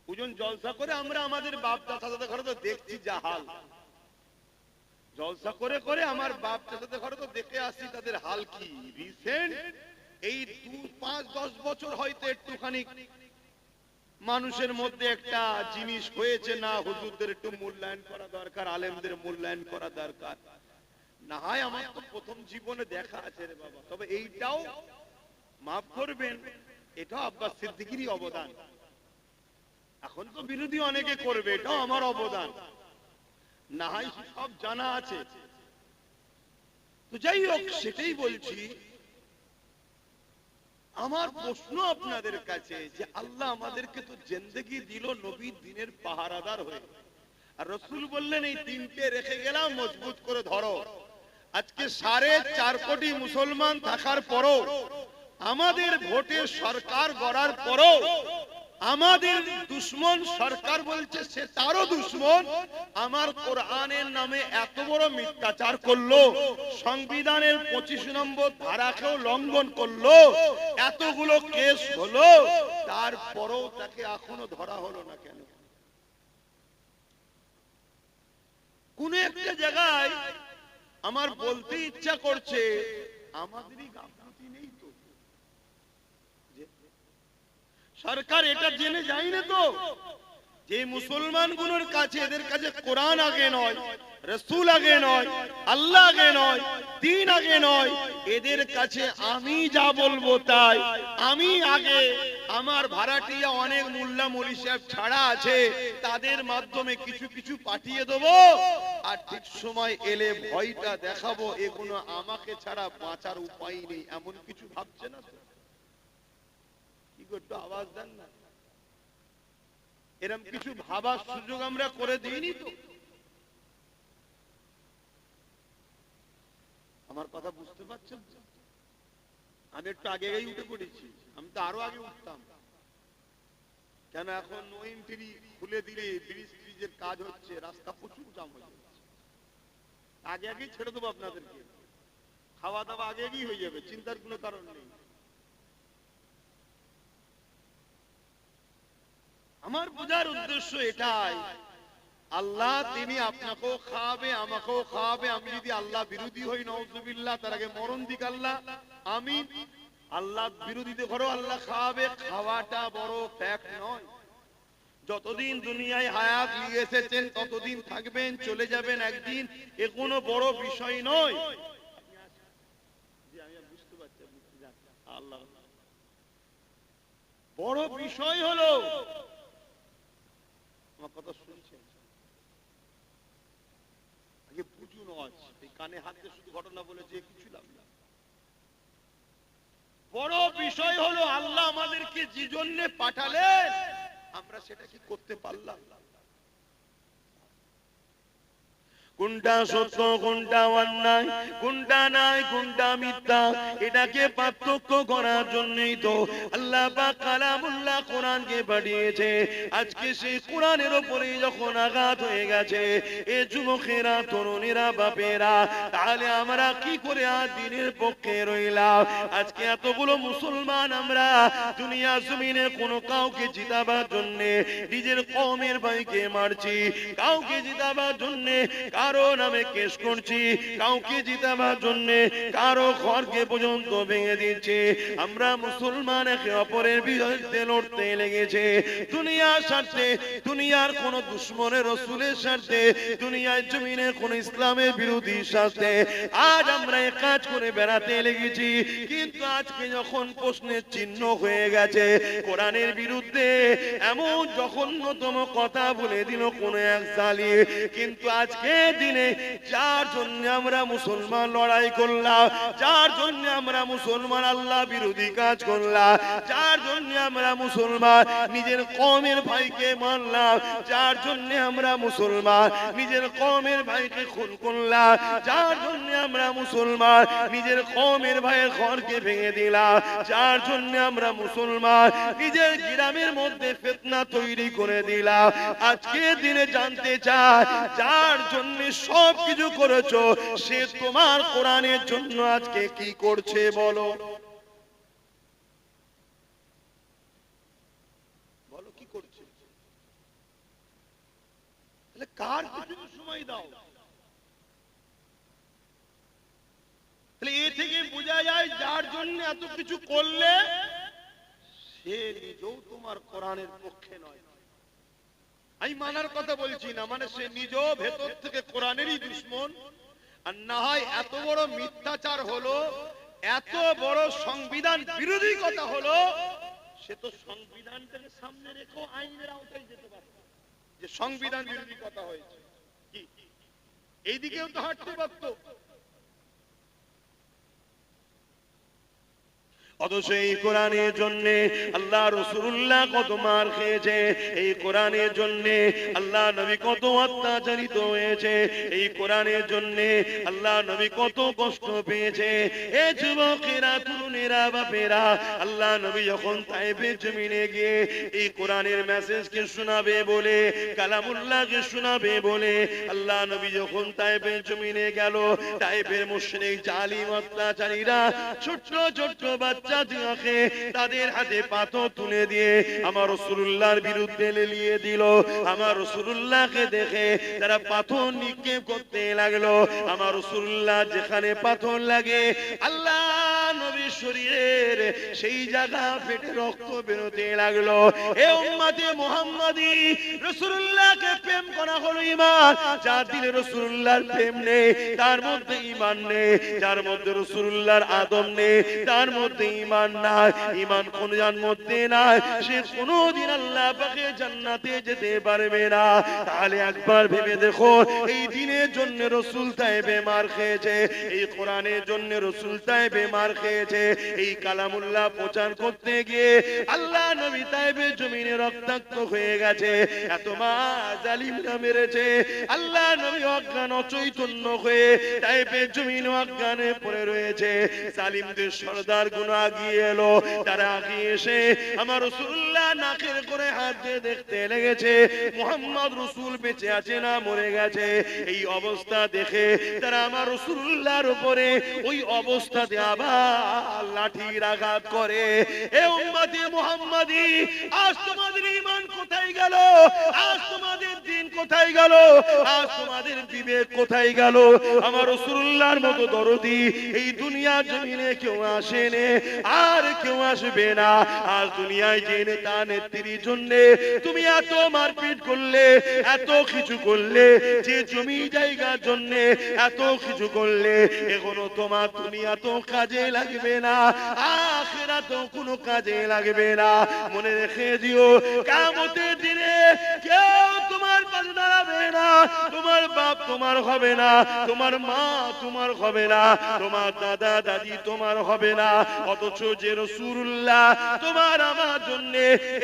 ওজন জলসা করে আমরা আমাদের বাপ দাদাদের ঘরে তো দেখছি যা হাল, জলসা করে করে আমার বাপ দাদাদের ঘরে তো দেখে আসছি তাদের হাল কি। রিসেন্ট এই 2-5-10 বছর হয়তো একটুখানি মানুষের মধ্যে একটা জিনিস হয়েছে, না হুজুরদের একটু মূল্যায়ন করা দরকার, আলেমদের মূল্যায়ন করা দরকার। না হয় আমার তো প্রথম জীবনে দেখা আছে রে বাবা। তবে এইটাও মাফ করবেন, এটাও আব্বাস সিদ্দিকীরই অবদান। এখন তো বিরোধী অনেকে করবে, এটাও আমার অবদান, না হয় সব জানা আছে। তো যাই হোক, সেটাই বলছি। আমার প্রশ্ন আপনাদের কাছে যে আল্লাহ আমাদেরকে তো জিন্দেগি দিল নবীর দিনের পাহারাদার হয়ে, আর রাসূল বললেন এই তিনটে রেখে গেলাম মজবুত করে ধরো। আজকে 4.5 কোটি মুসলমান থাকার পরও, আমাদের ভোটে সরকার গড়ার পরও আমাদের দুশ্মন সরকার বলছে সে তারও দুশ্মন, আমার কোরআনের নামে এত বড় মিথ্যাচার করলো, সংবিধানের 25 নম্বর ধারাকেও লঙ্ঘন করলো, এতগুলো কেস হলো, তারপরও তাকে এখনো ধরা হলো না কেন? কোন একটা জায়গায় আমার বলতে ইচ্ছা করছে আমাদেরই গাফলতি নেই তো? সরকার এটা জেনে যায় না তো যে মুসলমানগুলোর কাছে, এদের কাছে কোরআন আগে নয়, রাসূল আগে নয়, আল্লাহ আগে নয়, দ্বীন আগে নয়, এদের কাছে আমি যা বলবো তাই, আমি আগে। আমার ভাড়াটিয়া অনেক মোল্লা মৌলী সাহেব ছাড়া আছে, তাদের মাধ্যমে কিছু কিছু পাঠিয়ে দেবো, আর ঠিক সময় এলে ভয়টা দেখাবো, এগুলো আমাকে ছাড়া বাঁচার উপায় নেই, এমন কিছু ভাবছে না তো? কি করতো, আওয়াজ দেন না। এরকম কিছু ভাবার সুযোগ আমরা করে দিইনি তো? আমার কথা বুঝতে পারছেন? আমি একটু আগে আগেই উঠে পড়েছি, আমি তো আরো আগে উঠতাম। কেন এখন নো এন্ট্রি খুলে দিলে ব্রিজের কাজ হচ্ছে, রাস্তা প্রচুর জাম হয়ে যাচ্ছে। আগে আগেই ছেড়ে দেবো আপনাদেরকে, খাওয়া দাওয়া আগে আগেই হয়ে যাবে, চিন্তার কোনো কারণ নেই। আমার বোঝার উদ্দেশ্য এটাই, আল্লাহ তিনি আপনাকেও খাওয়াবে, আমাকেও খাওয়াবে। আমি যদি আল্লাহ বিরোধী হই, নাউজুবিল্লাহ, তার আগে মরণ দিক আল্লাহ। আমি আল্লাহ বিরোধীতে ঘরেও আল্লাহ খাওয়াবে। খাওয়াটা বড় ফ্যাক্ট নয়। যতদিন দুনিয়ায় হায়াত নিয়ে এসেছেন ততদিন থাকবেন, চলে যাবেন একদিন, এ কোনো বড় বিষয় নয়। বুঝতে পারছি আল্লাহ বড় বিষয় হলো, আমার কথা শুনছেন? আগে বুঝুন, এই কানে হাত দিয়ে শুধু ঘটনা বলেছে কিছু লাভ না। বড় বিষয় হলো আল্লাহ আমাদেরকে যে জন্য পাঠালেন, আমরা সেটা কি করতে পারলাম? কোনটা সত্য, কোনটা অন্যায়, কোনটা নাই, কোনটা মিথ্যা, এটাকে পার্থক্য করার জন্যই তো আল্লাহ পাক কালামুল্লাহ কোরআনকে পাঠিয়েছে। আজকে সেই কোরআনের উপরে যখন আঘাত হয়ে গেছে, এ যুবকেরা, তরুণেরা, বাপেরা, তাহলে আমরা কি করে আর দ্বীনের পক্ষে রইলাম? আজকে এতগুলো মুসলমান আমরা দুনিয়া জমিনে কোনো কাউকে জিতাবার জন্য নিজের কওমের ভাইকে মারছি, কাউকে জিতাবার জন্য কারো নামে কেস করছি, কাউকে জিতাবার জন্য কারো ঘরকে পর্যন্ত ভেঙে দিচ্ছে। আমরা মুসলমান একে অপরের বিরুদ্ধে লড়তে লেগেছে, দুনিয়ার স্বার্থে, দুনিয়ার কোন দুশ্মনের রাসূলের স্বার্থে, দুনিয়ার জমিনে কোন ইসলামের বিরোধী স্বার্থে আজ আমরা এক কাজ করে বেড়াতে লেগেছি। কিন্তু আজকে যখন প্রশ্নের চিহ্ন হয়ে গেছে, কোরআনের বিরুদ্ধে এমন জঘন্যতম কথা বলে দিল কোন এক জালিম, কিন্তু আজকে দিনে যার জন্য আমরা মুসলমান লড়াই করলাম, যার জন্য আমরা মুসলমান আল্লাহ বিরোধী কাজ করলাম, যার জন্য আমরা মুসলমান নিজের কওমের ভাইকে মারলাম, যার জন্য আমরা মুসলমান নিজের কওমের ভাইকে খুন করলাম, যার জন্য আমরা মুসলমান নিজের কওমের ভাইয়ের ঘরকে ভেঙে দিলাম, যার জন্য আমরা মুসলমান নিজের গ্রামের মধ্যে ফিতনা তৈরি করে দিলাম, আজকে দিনে জানতে চাই যার জন্য তুমি সব কিছু করেছো, সে তোমার কোরআনের জন্য আজকে কি করছে বলো? বলো কি করছে? তাহলে কার পিছনে সময় দাও? তাহলে এ থেকে বোঝা যায় যার জন্য এত কিছু করলে সে নিজেও তোমার কোরআনের পক্ষে নয়। আমি মানার কথা বলছি না, মানে সে নিজেও ভেতর থেকে কোরআনেরই দুশমন। আর না হয় এত বড় মিথ্যাচার হলো, এত বড় সংবিধান বিরোধী কথা হলো, সে তো সংবিধানটাকে সামনে রেখে আইনের আওতায় যেতে পারে যে সংবিধান বিরোধী কথা হয়েছে, কি এইদিকেও তো হাঁটতে পারতো। অথচ এই কোরআনের জন্য আল্লাহ রাসূলুল্লাহ কত মার খেয়েছে, এই কোরআনের জন্য আল্লাহ নবী কত অত্যাচারিত হয়েছে, এই কোরআনের জন্য আল্লাহ নবী কত কষ্ট পেয়েছে। এ যুবকেরা, তরুণেরা, বাপেরা, আল্লাহ নবী যখন তায়েফের জমিনে গিয়ে এই কোরআনের মেসেজকে শোনাবে বলে, কালামুল্লাহকে শোনাবে বলে আল্লাহ নবী যখন তায়েফের জমিনে গেল, তায়েফের মুশরিক জালিম অত্যাচারীরা ছোট্ট ছোট্ট তাদের হাতে পাথর তুলে দিয়ে আমার রাসূলুল্লাহর বিরুদ্ধে লেলিয়ে দিল। আমার রাসূলুল্লাহকে দেখে তারা পাথর নিক্ষেপ করতে লাগলো। আমার রাসূলুল্লাহ যেখানে পাথর লাগে আল্লাহ নবীর শরীরের সেই জায়গা ফেটে রক্ত বেরোতে লাগলো। এ উম্মতে মুহাম্মাদি, রাসূলুল্লাহকে প্রেম করা হলো ঈমান। যার দিলে রাসূলুল্লাহর প্রেম নেই তার মধ্যে ঈমান নেই, যার মধ্যে রাসূলুল্লাহর আদব নেই তার মধ্যে ঈমান নাই, ঈমান কোনজার মধ্যে নাই, সে কোনদিন আল্লাহ পাকের জান্নাতে যেতে পারবে না। তাহলে একবার ভেবে দেখো, এই দ্বীনের জন্য রাসূল তায়েফে মার খেয়েছে, এই কোরআনের জন্য রাসূল তায়েফে মার খেয়েছে, এই কালামুল্লাহ প্রচার করতে গিয়ে আল্লাহ নবী তায়েফের জমিনে রক্তাক্ত হয়ে গেছে। এত মা জালিমরা মেরেছে, আল্লাহ নবী অজ্ঞান অচৈতন্য হয়ে তায়েফের জমিনে অজ্ঞানে পড়ে রয়েছে। জালিমদের সরদার গুলো আগিয়ে এলো, তারা আগিয়ে এসে আমার রাসূলুল্লাহ নাকের করে হাত দিয়ে দেখতে লেগেছে মুহাম্মদ রাসূল বেঁচে আছে না মরে গেছে। এই অবস্থা দেখে তারা আমার রাসূলুল্লাহর উপরে ওই অবস্থাতে আবার লাঠির আঘাত করে। এ উম্মতে মুহাম্মাদি, আজ তোমাদের ঈমান কোথায় গেল? আজ তোমাদের দ্বীন কোথায় গেল? আজ তোমাদের বিবেক কোথায় গেল? আমার রাসূলুল্লাহর মতো দরদি এই দুনিয়া জমিনে কেউ আসেনি, আর কেউ আসবে না। আর দুনিয়ায় যে নেতা নেত্রীর জন্য তুমি এত মারপিট করলে, এত কিছু করলে, যে জমি জায়গার জন্য এত কিছু করলে, এখনো তোমার দুনিয়া তো কাজে লাগবে না, আখিরাতেও কোনো কাজে লাগবে না। মনে রেখে দিও, কিয়ামতের দিনে কেউ তোমার পাশে দাঁড়াবে না। তোমার বাপ তোমার হবে না, তোমার মা তোমার হবে না, তোমার দাদা দাদি তোমার হবে না। অথচ যে রাসূলুল্লাহ তোমার আমার জন্য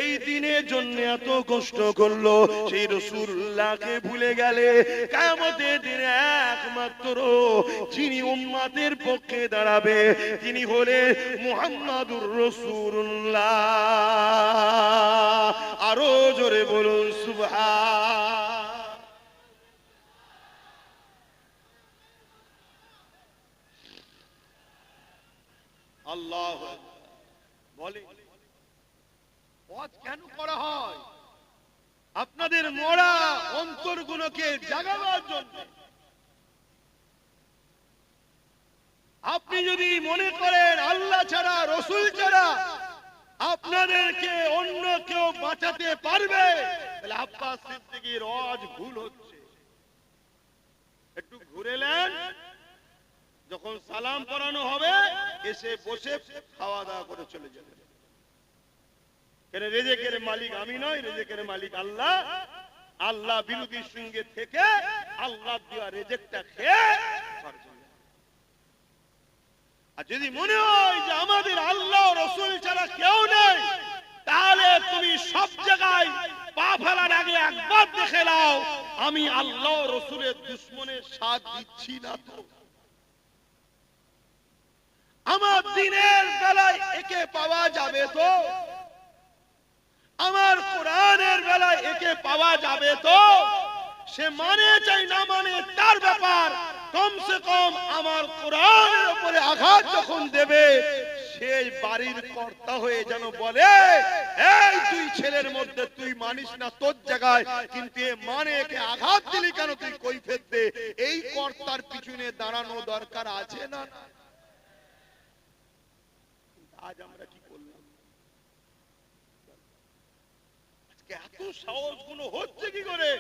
এই দিনের জন্য এত কষ্ট করলো, সেই রাসূলুল্লাহকে ভুলে গেলে কিয়ামতের দিনে একমাত্র যিনি উম্মতের পক্ষে দাঁড়াবে তিনি হলেন মুহাম্মাদুর রাসূলুল্লাহ। আরো জোরে বলুন সুবহান। আল্লাহ বলে ওয়াজ কেন করা হয়? আপনাদের মরা অন্তরগুলোকে জাগাবার জন্য। আপনি যদি মনে করেন আল্লাহ ছাড়া, রাসূল ছাড়া আপনাদেরকে অন্য কেউ বাঁচাতে পারবে, তাহলে আব্বাস সিদ্দিকীর ওয়াজ ভুল হচ্ছে। একটু ঘুরে নেন, যখন সালাম পড়ানো হবে এসে বসে খাওয়া দাওয়া করে চলে যাবে। কেন রেজেকের মালিক আমি নই, রেজেকের মালিক আল্লাহ। আল্লাহ বিরোধীর সঙ্গে থেকে আল্লাহ দেওয়া রেজেকটা খেয়ে। আর যদি মনে হয় যে আমাদের আল্লাহ রাসূল ছাড়া কেউ নেই, তাহলে তুমি সব জায়গায় পা ফেলার আগে একবার দেখে নাও আমি আল্লাহ রাসূলের দুশমনের সাথ দিচ্ছি না তো। আমার দিনের বেলায় একে পাওয়া যাবে তো, আমার কোরআনের বেলায় একে পাওয়া যাবে তো। সে মানে চাই না মানে তার ব্যাপার, কমসে কম আমার কোরআনের উপরে আঘাত যখন দেবে সেই বাড়ির কর্তা হয়ে যেন বলে, এই তুই ছেলের মধ্যে তুই মানিস না তোর জায়গায়, কিন্তু এ মানে একে আঘাত দিলি কেন, তুই কৈফিয়ত দে। এই কর্তার পিছনে দাঁড়ানো দরকার আছে না? আজ আমরা কি করলাম? আজকে এত সাহস গুলো হচ্ছে কি করে?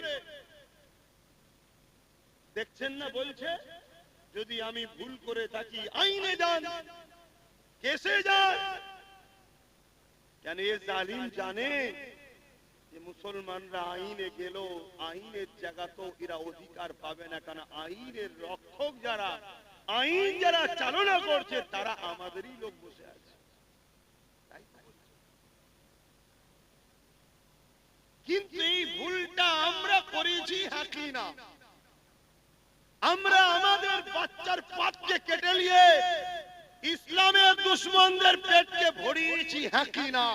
দেখছেন না, বলছে যদি আমি ভুল করে থাকি আইনে যান, কেসে যান। কেন এ জালিম জানে যে মুসলমানরা আইনে গেল, আইনের জায়গা তো এরা অধিকার পাবে না, কারণ আইনের রক্ষক যারা, আইন যারা চালনা করছে তারা আমাদেরই লোক বসে আছে। কিন্তু এই ভুলটা আমরা করেছি হাকি না, আমরা আমাদের বাচ্চার পাতকে কেটে নিয়ে ইসলামের দুশমনদের পেটকে ভরিয়েছি হাকি না।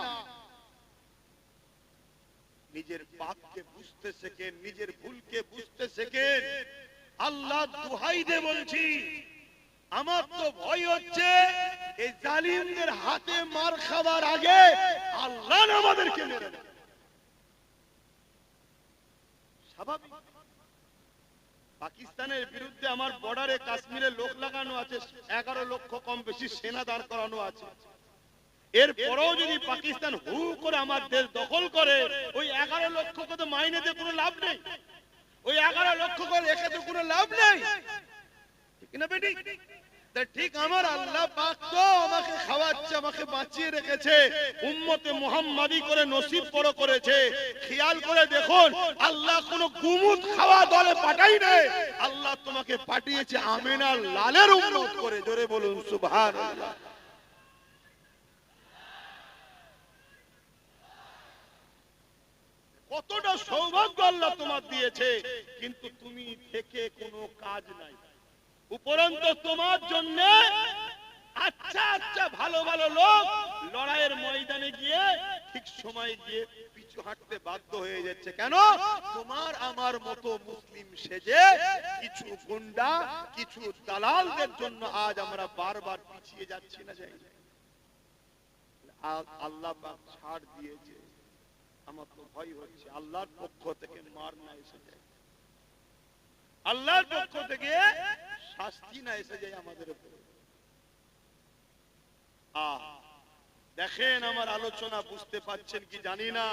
নিজের পাপকে বুঝতে শেখেন, নিজের ভুলকে বুঝতে শেখেন। আল্লাহ দোহাই দিয়ে বলছি, আমার তো ভয় হচ্ছে এই জালিমদের হাতে মার খাবার আগে আল্লাহ আমাদেরকে মেরে দেবে। স্বাভাবিক। পাকিস্তানের বিরুদ্ধে আমার বর্ডারে কাশ্মীরে লোক লাগানো আছে, 11 লক্ষ কম বেশি সেনা দাঁড় করানো আছে। এরপরেও যদি পাকিস্তান হু করে আমার দেশ দখল করে, ওই 11 লক্ষকে তো মাইনেতে কোনো লাভ নেই, ওই 11 লক্ষ করে রেখে তো কোনো লাভ নেই, ঠিক না বেটি? ঠিক আমার আল্লাহ পাক তো আমাকে খাওয়াচ্ছে, আমাকে বাঁচিয়ে রেখেছে, উম্মতে মুহাম্মাদি করে নসিব বড় করেছে। খেয়াল করে দেখুন, আল্লাহ কোন গুমুত খাওয়া দলে পাঠাই নাই, আল্লাহ তোমাকে পাঠিয়েছে আমিনার লালের উম্মত করে। জোরে বলুন সুবহানাল্লাহ। কতটা সৌভাগ্য আল্লাহ তোমার দিয়েছে, কিন্তু তুমি থেকে কোনো কাজ নাই। উপরন্তু তোমার জন্য আচ্ছা আচ্ছা ভালো ভালো লোক লড়াইয়ের ময়দানে গিয়ে ঠিক সময় গিয়ে পিছু হাঁটতে বাধ্য হয়ে যাচ্ছে। কেন? তোমার আমার মতো মুসলিম সেজে কিছু গুন্ডা, কিছু দালালদের জন্য আজ আমরা বারবার পিছিয়ে যাচ্ছি না? যাই আল্লাহ পাক ছাড় দিয়েছে। আমার তো ভয় হচ্ছে আল্লাহর পক্ষ থেকে মার না এসে যায়, আল্লাহর পক্ষ থেকে শাস্তি না এসে যায় আমাদের উপরে। দেখেন আমার আলোচনা বুঝতে পাচ্ছেন কি জানি না,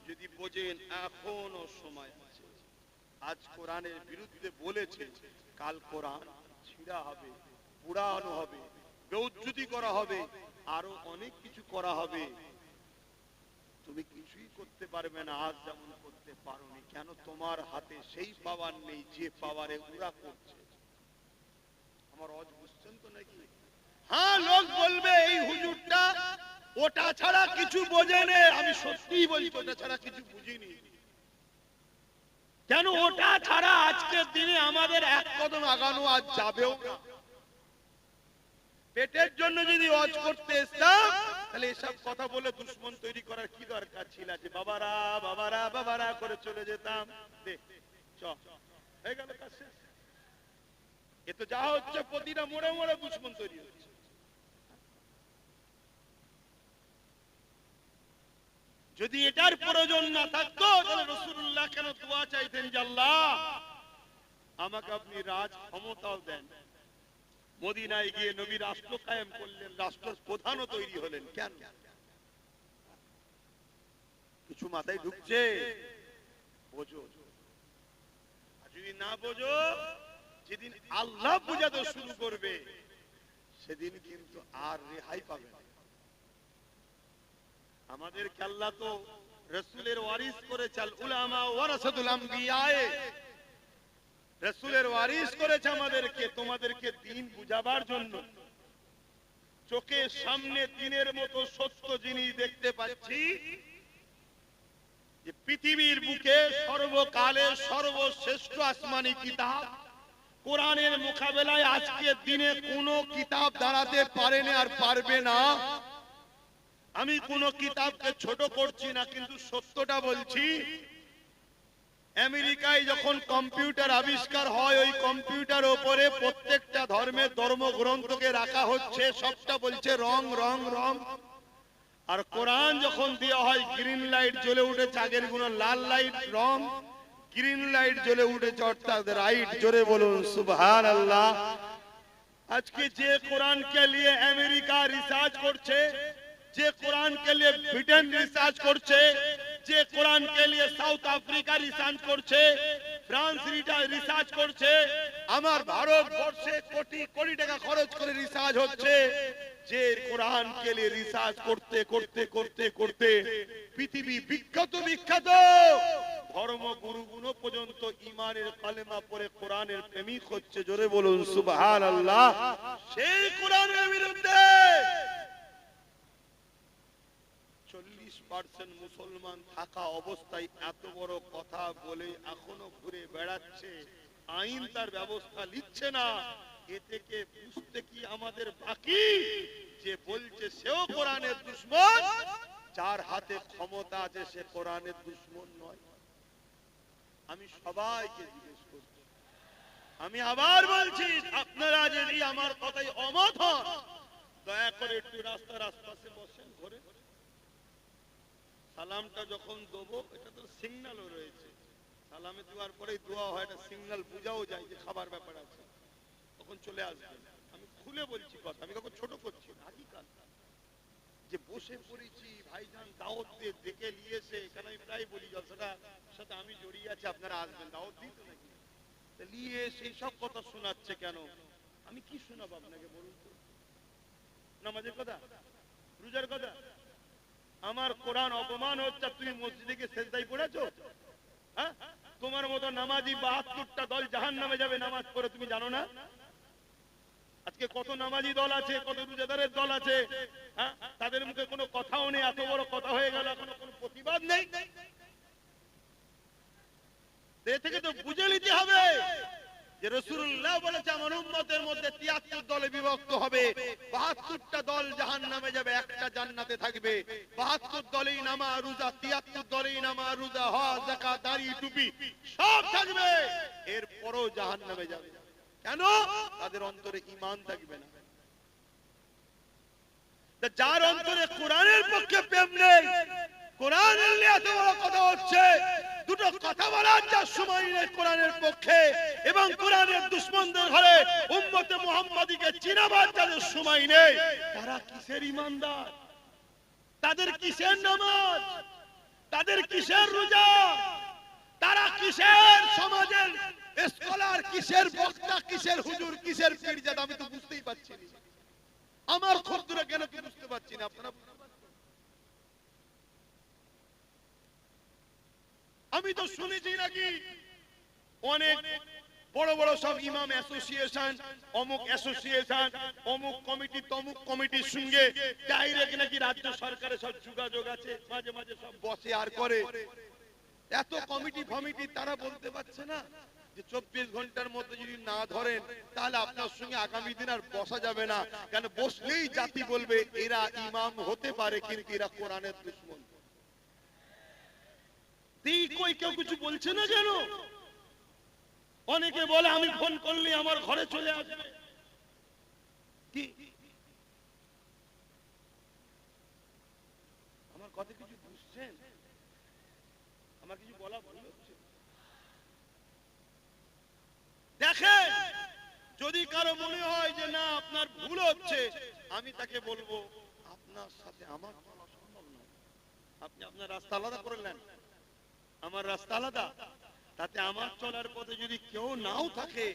যদি বোঝেন এখনো সময় আছে। আজ কোরআনের বিরুদ্ধে বলেছে, কাল কোরআন ছিঁড়া হবে, পুড়ানো হবে, বেউজ্জতি করা হবে, আরো অনেক কিছু করা হবে। তুমি কিছুই করতে পারবে না আজ যেমন করতে পারোনি। কেন? তোমার হাতে সেই পাওয়ার নেই যে পাওয়ারে ওরা করছে। আমার অজ বুঝছেন তো নাকি? হ্যাঁ, লোক বলবে এই হুজুরটা ওটা ছাড়া কিছু বোঝে না। আমি সত্যিই বলছি, ওটা ছাড়া কিছু বুঝিনি। কেন? ওটা ছাড়া আজকের দিনে আমাদের এক কদম আগানো আজ যাবেও না। পেটের জন্য যদি ওয়াজ করতে এসতাম, তাহলে এসব কথা বলে দুশমন তৈরি করার কি দরকার ছিল? যে বাবারা বাবারা বাবারা করে চলে যেতাম। হয়ে গেল কাজ শেষ। এ তো যা হচ্ছে প্রতিটা মোড়ে মোড়ে দুশমন তৈরি হচ্ছে। যদি এটার প্রয়োজন না থাকতো, তাহলে রাসূলুল্লাহ কেন দোয়া চাইতেন যে আল্লাহ আমাকে আপনি রাজ ক্ষমতাও দেন? মদিনায় গিয়ে নবী রাষ্ট্র কায়েম করলেন, রাষ্ট্র প্রধানও তৈরি হলেন। কেন? কিছু মাথায় ঢুকছে? বোঝো। যদি না বোঝো, যেদিন আল্লাহ বুঝাতে শুরু করবে সেদিন কিন্তু আর রেহাই পাবে না। আমাদেরকে আল্লাহ তো রাসূলের ওয়ারিস করেছে, আল উলামা ওয়ারাসাতুল আম্বিয়া, রাসূলের ওয়ারিস করেছে আমাদেরকে, তোমাদেরকে দ্বীন বুঝাবার জন্য। চোখের সামনে দ্বীনের মতো সত্য জিনিস দেখতে পাচ্ছি যে পৃথিবীর বুকে সর্বকালের সর্বশ্রেষ্ঠ আসমানি কিতাব কোরআনের মোকাবেলায় আজকের দিনে কোনো কিতাব দাঁড়াতে পারেনি আর পারবে না। আমি কোনো কিতাবকে ছোট করছি না, কিন্তু সত্যটা বলছি। আমেরিকায় যখন কম্পিউটার আবিষ্কার হয়, ওই কম্পিউটার উপরে প্রত্যেকটা ধর্মের ধর্মগ্রন্থকে রাখা হচ্ছে, সবটা বলছে রং রং রং। আর কোরআন যখন দেওয়া হয়, গ্রিন লাইট জ্বলে উঠেছে, আগের গুলো লাল লাইট রং, গ্রিন লাইট জ্বলে উঠেছে, অর্থাৎ রাইট। জোরে বলুন সুবহানাল্লাহ। আজকে যে কোরআনকে নিয়ে আমেরিকা রিসার্চ করছে, যে কোরআনকে নিয়ে ব্রিটেন রিসার্চ করছে, যে কোরআনকে নিয়ে সাউথ আফ্রিকা রিসার্চ করছে, ফ্রান্স রিসার্চ করছে, আমার ভারতবর্ষে কোটি কোটি টাকা খরচ করে রিসার্চ হচ্ছে। যে কোরআনকে নিয়ে রিসার্চ করতে করতে করতে করতে পৃথিবী বিখ্যাত বিখ্যাত ধর্মগুরুগুলো পর্যন্ত ইমানের কালেমা পড়ে কোরআনের প্রেমিক হচ্ছে। জোরে বলুন সুবহানাল্লাহ। সেই কোরআনের বিরুদ্ধে 40% মুসলমান থাকা অবস্থায় এত বড় কথা বলে এখনো ঘুরে বেড়াচ্ছে, আইন তার ব্যবস্থা নিচ্ছে না। এ থেকে বুঝতে কি আমাদের বাকি, যে বলছে সেও কোরআনের দুশমন, যার হাতে ক্ষমতা আছে সে কোরআনের দুশমন নয়? আমি সবাইকে জিজ্ঞেস করছি, আমি আবার বলছি, আপনারা যদি আমার কথাই অমত হন, দয়া করে একটু রাস্তার আশপাশে বসেন, ঘরে সালামটা যখন দেবো, এটা তো সিগন্যালও রয়েছে, সালামে দেওয়ার পরেই দোয়া হয়, এটা সিগন্যাল বোঝাও যায় যে খাবার ব্যাপার আছে, তখন চলে আসবেন। আমি খুলে বলছি কথা, আমি কাউকে ছোট করছি না। হাকিকাত যে বসে পড়েছি, ভাইজান দাওয়াত দিয়ে ডেকে নিয়েছে, এখানে আমি প্রায় বলি জলসাটার সাথে আমি জড়িয়ে আছি, আপনারা আসবেন, দাওয়াত দিই তো নাকি, নিয়ে সেই সব কথা শোনাচ্ছে কেন? আমি কি শোনাবো আপনাকে বলুন তো? নামাজের কথা, রোজার কথা? আমার কোরআন অপমান হচ্ছে, তুমি মসজিদে গিয়ে সেজদায় পড়েছো? হ্যাঁ, তোমার মতো নামাজি 72টা দল জাহান্নামে যাবে নামাজ পড়ে, তুমি জানো না? আজকে কত নামাজি দল আছে, কত রোজাদারের দল আছে, হ্যাঁ, তাদের মুখে কোনো কথাও নেই, এত বড় কথা হয়ে গেল, এখনো কোনো প্রতিবাদ নেই। এ থেকে তো বুঝে নিতে হবে যে রাসূলুল্লাহ বলেছে আমার উম্মতের মধ্যে 73 দলে বিভক্ত হবে, 72টা দল জাহান্নামে যাবে, একটা জান্নাতে থাকবে। 72 দলেই নামাজ রোজা, 73 দলেই নামাজ রোজা, হজ যাকাত দাড়ি টুপি সব থাকবে, এরপরও জাহান্নামে যাবে। কেন? তাদের অন্তরে ঈমান থাকবে না। যার অন্তরে কোরআনের পক্ষে প্রেম নেই, কোরআনের নিয়ে এত বড় কথা হচ্ছে, দুটো কথা বলার যার সময় নেই কোরআনের পক্ষে এবং কোরআনের দুশমনদের ঘরে উম্মতে মুহাম্মাদীকে চিনাবার যাদের সময় নেই, তারা কিসের ঈমানদার? তাদের কিসের নামাজ? তাদের কিসের রোজা? তারা কিসের সমাজের স্কলার, কিসের বক্তা, কিসের হুজুর, কিসের পীরজাদা? আমি তো বুঝতেই পারছি না। আমার খদ্দুরা কেন কি বুঝতে পারছি না? আপনারা আমি তো শুনেছি নাকি অনেক বড় বড় সব ইমাম অ্যাসোসিয়েশন, অমুক অ্যাসোসিয়েশন, অমুক কমিটি, তমুক কমিটির সঙ্গে ডাইরেক্ট নাকি রাজ্য সরকারের সব যোগাযোগ আছে, মাঝে মাঝে সব বসে আর করে। এত কমিটি ফমিটি তারা বলতে পারছে না যে 24 ঘন্টার মধ্যে যদি না ধরেন তাহলে আপনার সঙ্গে আগামী দিন আর বসা যাবে না। কেন? বসলেই জাতি বলবে এরা ইমাম হতে পারে কিন্তু এরা কোরআনের দুশমন। কই কেউ কিছু বলছে না কেন? অনেকে বলে আমি ফোন করলে আমার ঘরে চলে আসবে। কি আমার কথা কিছু বুঝছেন? আমার কিছু বলা ভুল হচ্ছে? দেখেন, যদি কারো মনে হয় যে না আপনার ভুল হচ্ছে, আমি তাকে বলবো আপনার সাথে আমার চলা সম্ভব নয়। আপনি আপনার রাস্তা আলাদা করে নেন, আমার রাস্তা আলাদা, তাতে আমার চলার পথে যদি কেউ নাও থাকে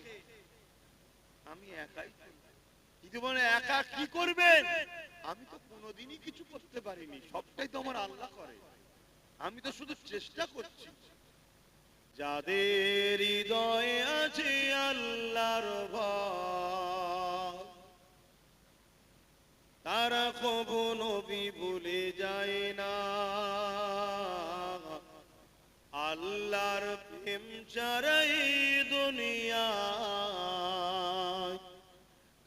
আমি একাই। কিন্তু মানে একা কি করবেন? আমি তো কোনোদিনই কিছু করতে পারিনি, সবটাই তো আমার আল্লাহ করে, আমি তো শুধু চেষ্টা করছি। যাদের হৃদয়ে আছে আল্লাহর ভয়, তারা কখনো নবী ভুলে যায় না। আল্লাহর প্রেম ছাড়াই দুনিয়ায়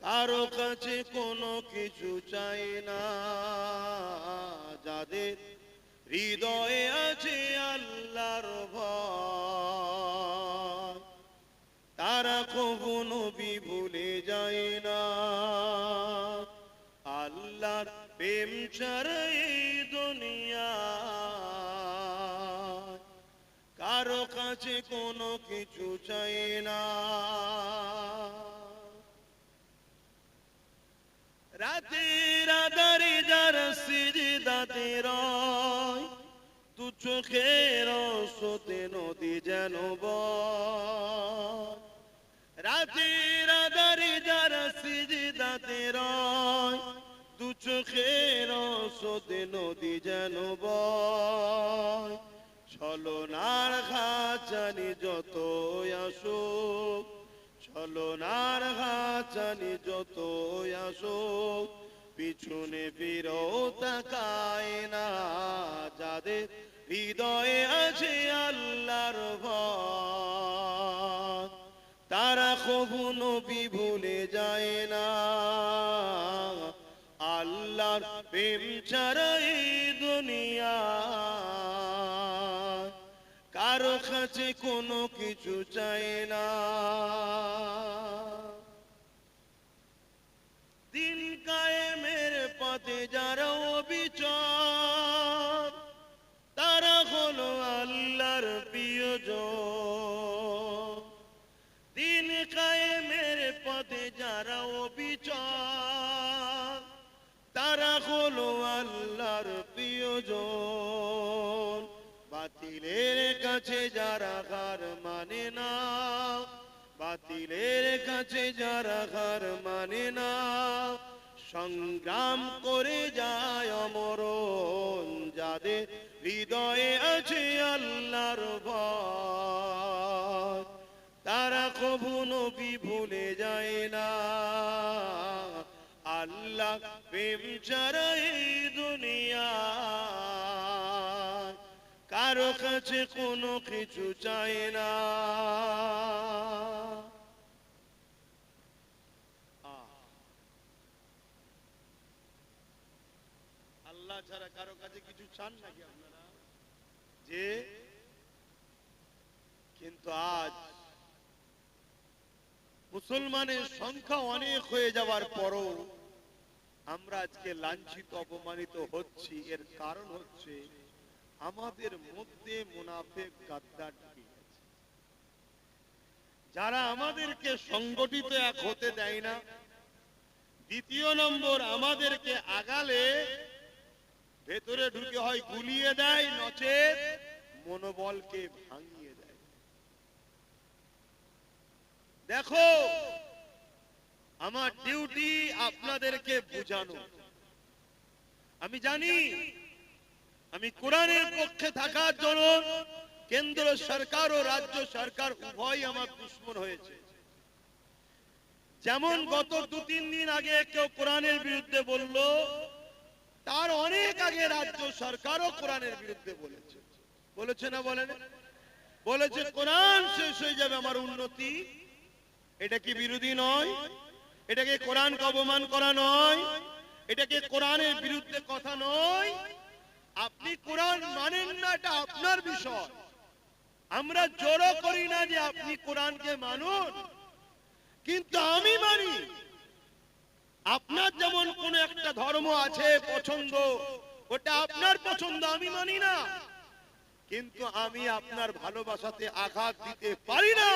কারো কাছে কোনো কিছু চাই না। যাদের হৃদয়ে আছে আল্লাহর ভয়, যায় না। রাতের আধারে যারা সিজদাতে রয়, দু চোখের স্রোতে নদী যেন বয়। রাতের আধারে যারা সিজদাতে রয়, দু চোখের স্রোতে নদী যেন বয়। ছলনার খাঁচানি যত আসুক, ছলনার খাঁচানি যত আসুক, পিছনে ফিরেও তাকায় না যাদের হৃদয়ে আছে আল্লাহর ভয়। তারা কবু নবী ভুলে যায় না, আল্লাহর প্রেম ছাড়া এই দুনিয়া কারো কাছে কোনো কিছু চায় না। দিন কায়েমের পথে যারা অবিচল, তারা হলো আল্লাহর প্রিয়জন। দিন কায়েমের পথে যারা অবিচল, তারা হলো আল্লাহর প্রিয়জন। বাতিলের কাছে যারা হার মানে না, বাতিলের কাছে যারা হার মানে না, সংগ্রাম করে যায় অমরণ যাদের হৃদয়ে আছে আল্লাহর ভয়। তারা কবু নবী ভুলে যায় না, আল্লাহ প্রেম ছাড়া এই দুনিয়া কারো কাছে কোনো কিছু চায় না। আল্লাহ ছাড়া কারো কাছে কিছু চান নাকি আপনারা? যে কিন্তু আজ মুসলমানের সংখ্যা অনেক হয়ে যাওয়ার পরও আমরা আজকে লাঞ্ছিত অপমানিত হচ্ছি। এর কারণ হচ্ছে আমাদের মধ্যে মুনাফিক গাদ্দার ঢুকে গেছে, যারা আমাদেরকে সংগঠিত এক হতে দেয় না। দ্বিতীয় নম্বর, আমাদেরকে আগালে ভেতরে ঢুকে হয় গুলিয়ে দেয়, নচেত মনোবলকে ভাঙিয়ে দেয়। দেখো, আমার ডিউটি আপনাদেরকে বোঝানো। আমি জানি আমি কোরআনের পক্ষে থাকার জন্য কেন্দ্র সরকার ও রাজ্য সরকার উভয় আমার দুশমন হয়েছে। যেমন গত 2-3 দিন আগে কেউ কোরআনের বিরুদ্ধে বলল, তার অনেক আগে রাজ্য সরকারও কোরআনের বিরুদ্ধে বলেছে। বলেছে না বলেন? বলেছে কোরআন শেষ হয়ে যাবে আমার উন্নতি। এটা কি বিরোধী নয়? এটাকে কোরআনকে অপমান করা নয়? এটাকে কোরআনের বিরুদ্ধে কথা নয়? আপনি কোরআন মানেন না, এটা আপনার বিষয়। আমরা জোরও করি না যে আপনি কোরআনকে মানুন, কিন্তু আমি মানি। আপনার যেমন কোন একটা ধর্ম আছে পছন্দ, ওটা আপনার পছন্দ, আমি মানি না। কিন্তু আমি আপনার ভালোবাসাতে আঘাত দিতে পারি না,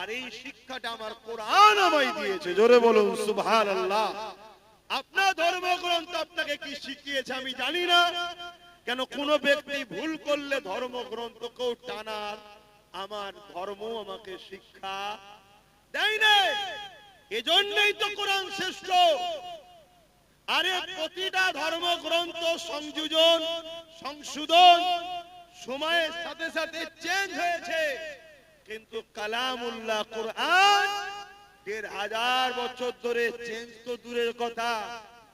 আর এই শিক্ষাটা আমার কোরআন আমায় দিয়েছে। জোরে বলুন সুবহানাল্লাহ। আপনার ধর্মগ্রন্থ আপনাকে কি শিখিয়েছে আমি জানি না। কেন কোন ব্যক্তি ভুল করলে ধর্মগ্রন্থকেও টানার আমার ধর্ম আমাকে শিক্ষা দেয় না। এজন্যই তো কোরআন শ্রেষ্ঠ। আরে প্রতিটা ধর্মগ্রন্থ সংযোজন সংশোধন সময়ের সাথে সাথে চেঞ্জ হয়েছে, কিন্তু কালামুল্লাহ কোরআন ১৫০০ বছর ধরে চেঞ্জ তো দূরের কথা,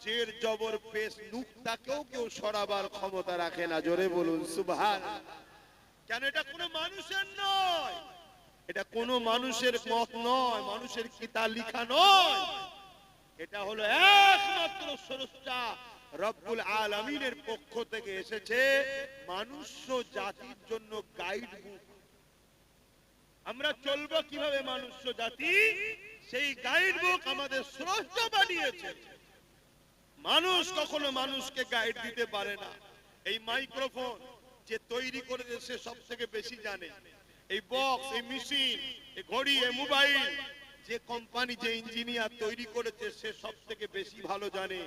জের জবর পেশ নুকতাকেও কেউ সরাবার ক্ষমতা রাখে না। জোরে বলুন সুবহানাল্লাহ। কেন? এটা কোনো মানুষের নয়, এটা কোনো মানুষের মত নয়, মানুষের কিতাব লেখা নয়। এটা হলো একমাত্র স্রষ্টা রব্বুল আলামিনের পক্ষ থেকে এসেছে মানুষ জাতির জন্য গাইড বুক। আমরা চলবো কিভাবে মানুষ জাতি, সেই গাইড বুক আমাদের স্রষ্টা বানিয়েছে। মানুষ কখনো মানুষকে গাইড দিতে পারে না। এই মাইক্রোফোন যে তৈরি করেছে সে সব থেকে বেশি জানে। এই বক্স, এই মেশিন, এই ঘড়ি, এই মোবাইল, যে কোম্পানি, যে ইঞ্জিনিয়ার তৈরি করেছে সে সব থেকে বেশি ভালো জানে।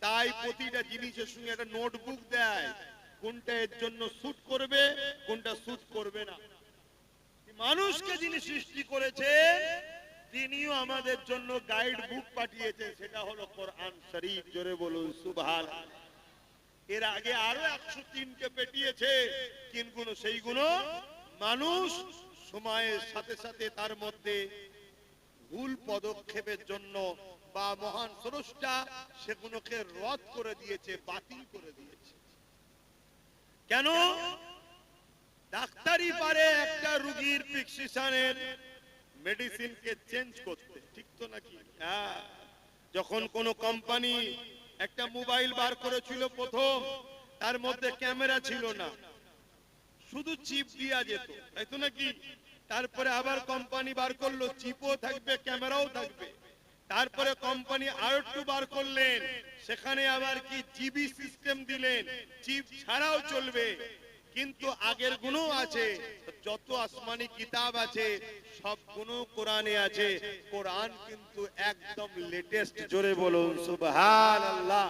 তাই প্রতিটা জিনিসের সঙ্গে একটা নোটবুক দেয়, কোনটা এর জন্য স্যুট করবে, কোনটা স্যুট করবে না। মানুষকে যিনি সৃষ্টি করেছে তিনিও আমাদের জন্য গাইড বুক পাঠিয়েছেন, সেটা হলো কোরআন শরীফ। জোরে বলুন সুবহানাল্লাহ। এর আগে আরো 103 কে পেটিয়েছে, কিন্তু সেইগুলো মানুষ সময়ের সাথে সাথে তার মধ্যে ভুল পদক্ষেপের জন্য বা মহান স্রষ্টা সেগুলোকে রদ করে দিয়েছে, বাতিল করে দিয়েছে। কেন? ডাক্তারই পারে একটা রোগীর প্রেসক্রিপশনের মেডিসিনকে চেঞ্জ করতে, ঠিক তো নাকি? হ্যাঁ। যখন কোন কোম্পানি একটা মোবাইল বার করেছিল প্রথম, তার মধ্যে ক্যামেরা ছিল না, শুধু চিপ দিয়া যেত, তাই তো নাকি? তারপরে আবার কোম্পানি বার করলো, চিপও থাকবে ক্যামেরাও থাকবে। তারপরে কোম্পানি আরো একটু বার করলেন, সেখানে আবার কি জিবি সিস্টেম দিলেন, চিপ ছাড়াও চলবে। কিন্তু আগের গুণও আছে, যত আসমানি কিতাব আছে সব গুণ কোরআনে আছে। কোরআন কিন্তু একদম লেটেস্ট। জোরে বলুন সুবহানাল্লাহ।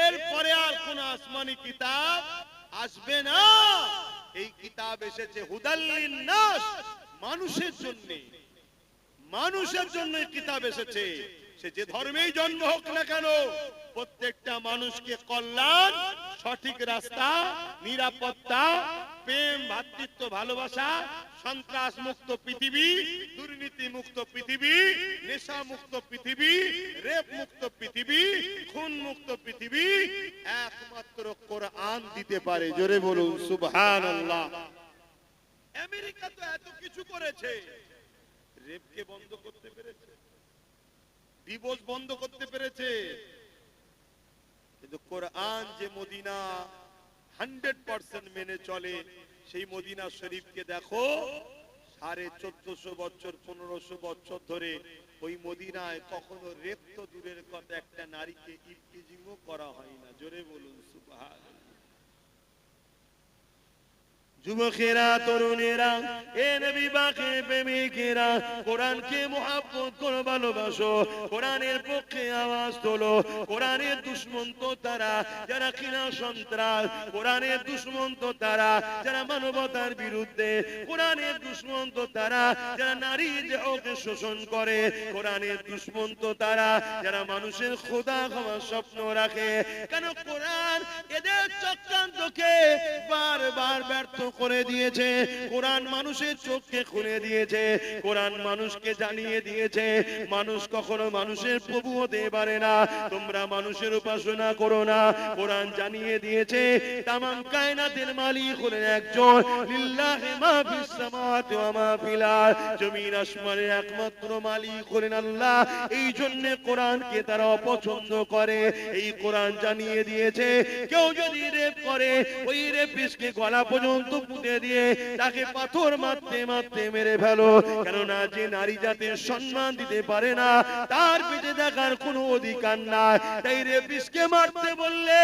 এরপরে আর কোন আসমানি কিতাব আসবে না। এই কিতাব এসেছে হুদাল লিন্নাস, মানুষের জন্য। মানুষের জন্য এই কিতাব এসেছে। সে যে ধর্মেই জন্ম হোক না কেন, প্রত্যেকটা মানুষকে কল্যাণ, সঠিক রাস্তা, নিরাপত্তা, প্রেম, ভ্রাতৃত্ব, ভালোবাসা, সন্ত্রাস মুক্ত পৃথিবী, দুর্নীতি মুক্ত পৃথিবী, নেশা মুক্ত পৃথিবী, রেপ মুক্ত পৃথিবী, খুন মুক্ত পৃথিবী একমাত্র কোরআন দিতে পারে। জোরে বলুন সুবহানাল্লাহ। আমেরিকা তো এত কিছু করেছে, রেপকে বন্ধ করতে পেরেছে, ডিভোর্স বন্ধ করতে পেরেছে, কিন্তু কোরআন যে মদিনা 100% মেনে চলে, সেই মদিনা শরীফকে দেখো 1450 বছর 1500 বছর ধরে ওই মদিনায় কখনো রেপ তো দূরের কথা, একটা নারীকে ইফতিজিংও করা হয় না। জোরে বলুন সুবহানাল্লাহ। যুবকেরা, তরুণেরা, এ নবী পাকের প্রেমিকেরা, কোরআনকে মুহাব্বত করে ভালোবাসো, কোরআনের পক্ষে আওয়াজ তোলো। কোরআনের দুশমন তো তারা যারা কিনা সন্ত্রাস, কোরআনের দুশমন তো তারা যারা মানবতার বিরুদ্ধে, কোরআনের দুশমন তো তারা যারা নারী দেহকে শোষণ করে, কোরআনের দুশমন তো তারা যারা মানুষের খোদা হওয়ার স্বপ্ন রাখে। কেন? কোরআন এদের চক্রান্তকে বারবার ব্যর্থ করে দিয়েছে। কোরআন মানুষের চোখকে খুলে দিয়েছে, কোরআন মানুষকে জানিয়ে দিয়েছে মানুষ কখনো মানুষের প্রভু হতে পারে না। তোমরা মানুষের উপাসনা করো না। কোরআন জানিয়ে দিয়েছে তামাম কায়নাতের মালিক হলেন একজন, লিল্লাহি মা ফিস সামাওয়াতি ওয়া মা ফিল আরদ, জমিন আসমানের একমাত্র মালিক হলেন আল্লাহ। এই জন্য কোরআনকে তারা অপছন্দ করে। এই কোরআন জানিয়ে দিয়েছে কেউ যদি রেপ করে, ওই রেপিস্টকে গলা পর্যন্ত পুঁতে দিয়ে তাকে পাথর মারতে মারতে মেরে ফেলো। কেননা যে নারী জাতির সম্মান দিতে পারে না, তার পেটে দেখার কোনো অধিকার নাই। তাই রেপিস্টকে মারতে বললে